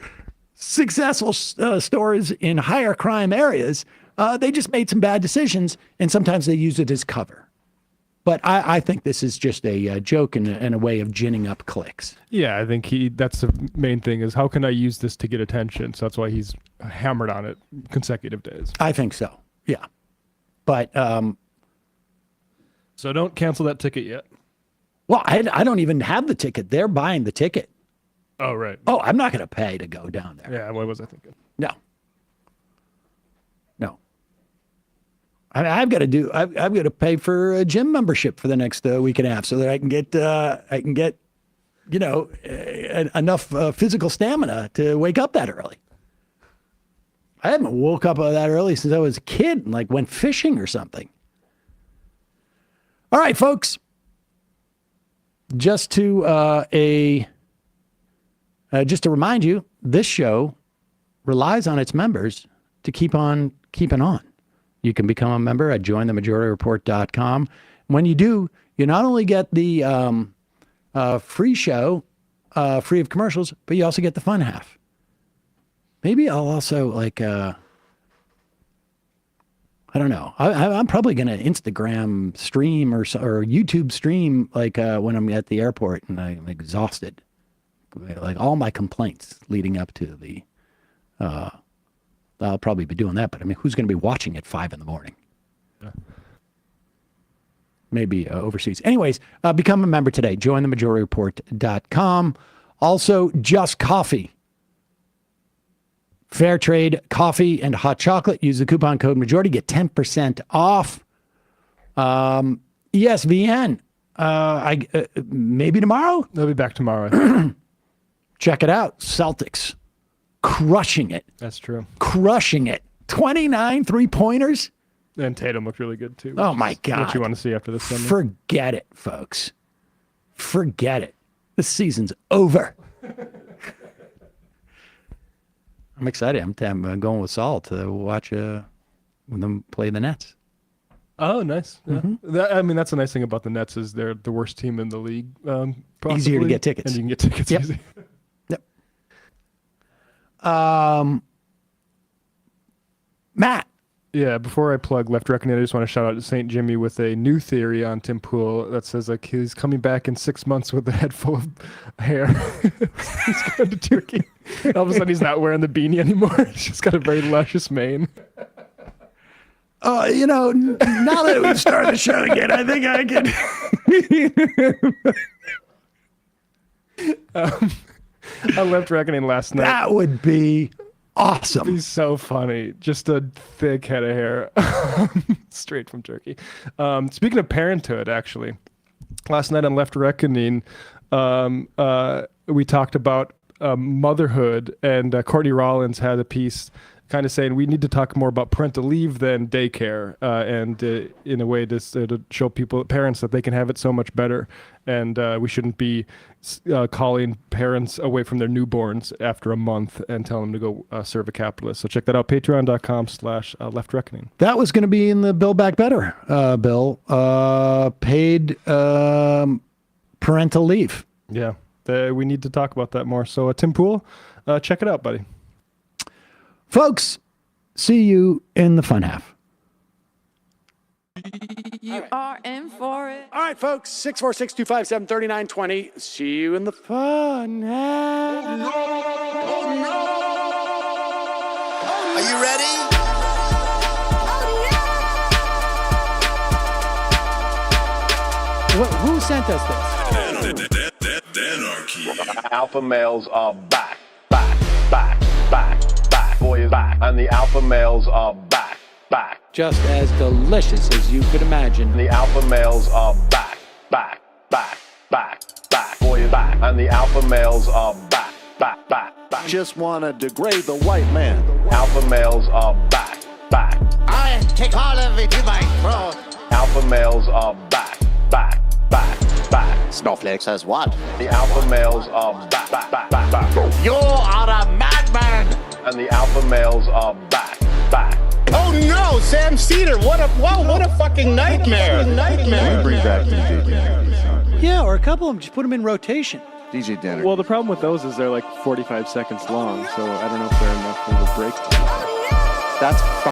successful stores in higher crime areas. They just made some bad decisions, and sometimes they use it as cover. But I think this is just a joke and a way of ginning up clicks. Yeah, I think that's the main thing is how can I use this to get attention? So that's why he's hammered on it consecutive days. I think so, yeah. But so don't cancel that ticket yet. Well, I don't even have the ticket. They're buying the ticket. Oh, right. Oh, I'm not going to pay to go down there. Yeah, what was I thinking? No. I've got to pay for a gym membership for the next week and a half so that I can get enough physical stamina to wake up that early. I haven't woke up that early since I was a kid and like went fishing or something. All right, folks. Just to remind you, this show relies on its members to keep on keeping on. You can become a member at jointhemajority.report.com. When you do, you not only get the free show, free of commercials, but you also get the fun half. Maybe I'll also I don't know. I'm probably going to Instagram stream or YouTube stream when I'm at the airport and I'm exhausted. Like all my complaints leading up to the I'll probably be doing that, but I mean, who's going to be watching at 5 a.m? Yeah. Maybe overseas. Anyways, become a member today. JoinTheMajorityReport.com. Also, Just Coffee. Fair trade coffee and hot chocolate. Use the coupon code Majority. Get 10% off. ESVN. Maybe tomorrow? They'll be back tomorrow, I think. Check it out. Celtics. Crushing it. That's true. Crushing it. 29 3-pointers. And Tatum looked really good, too. Oh, my God. What you want to see after this Sunday. Forget it, folks. Forget it. This season's over. I'm excited. I'm going with Saul to watch them play the Nets. Oh, nice. Yeah. Mm-hmm. That's the nice thing about the Nets is they're the worst team in the league. Easier to get tickets. And you can get tickets easy. Matt. Yeah, before I plug Left Reckoning, I just want to shout out to St. Jimmy with a new theory on Tim Pool that says he's coming back in 6 months with a head full of hair. He's going to Turkey. All of a sudden, he's not wearing the beanie anymore. He's just got a very luscious mane. Now that we've started the show again, I think I can. I Left Reckoning last night. That would be awesome. He's so funny. Just a thick head of hair. Straight from Turkey. Speaking of parenthood, actually, last night on Left Reckoning, we talked about motherhood, and Courtney Rollins had a piece kind of saying we need to talk more about parental leave than daycare, and in a way to show parents that they can have it so much better, and we shouldn't be calling parents away from their newborns after a month and telling them to go serve a capitalist. So check that out, patreon.com/Left Reckoning. That was going to be in the Build Back Better bill, paid parental leave. Yeah, we need to talk about that more. So Tim Pool, check it out, buddy. Folks, see you in the fun half. You are in for it. All right, folks, 646-257-3920. See you in the fun half. Oh, no. Are you ready? Who sent us this? Anarchy. Alpha males are back. Boy is back, and the alpha males are back. Just as delicious as you could imagine. The alpha males are back. Boy is back, and the alpha males are back. Just wanna degrade the white man. Alpha males are back. I take all of it in my throat. Alpha males are back. Snowflake says what? The alpha males are back. You are a madman! And the alpha males are back. Oh no, Sam Seder. What a fucking nightmare. Bring back DJ Danner. Yeah, or a couple of them. Just put them in rotation. DJ Danner. Well, the problem with those is they're like 45 seconds long, so I don't know if they're enough of a break. That's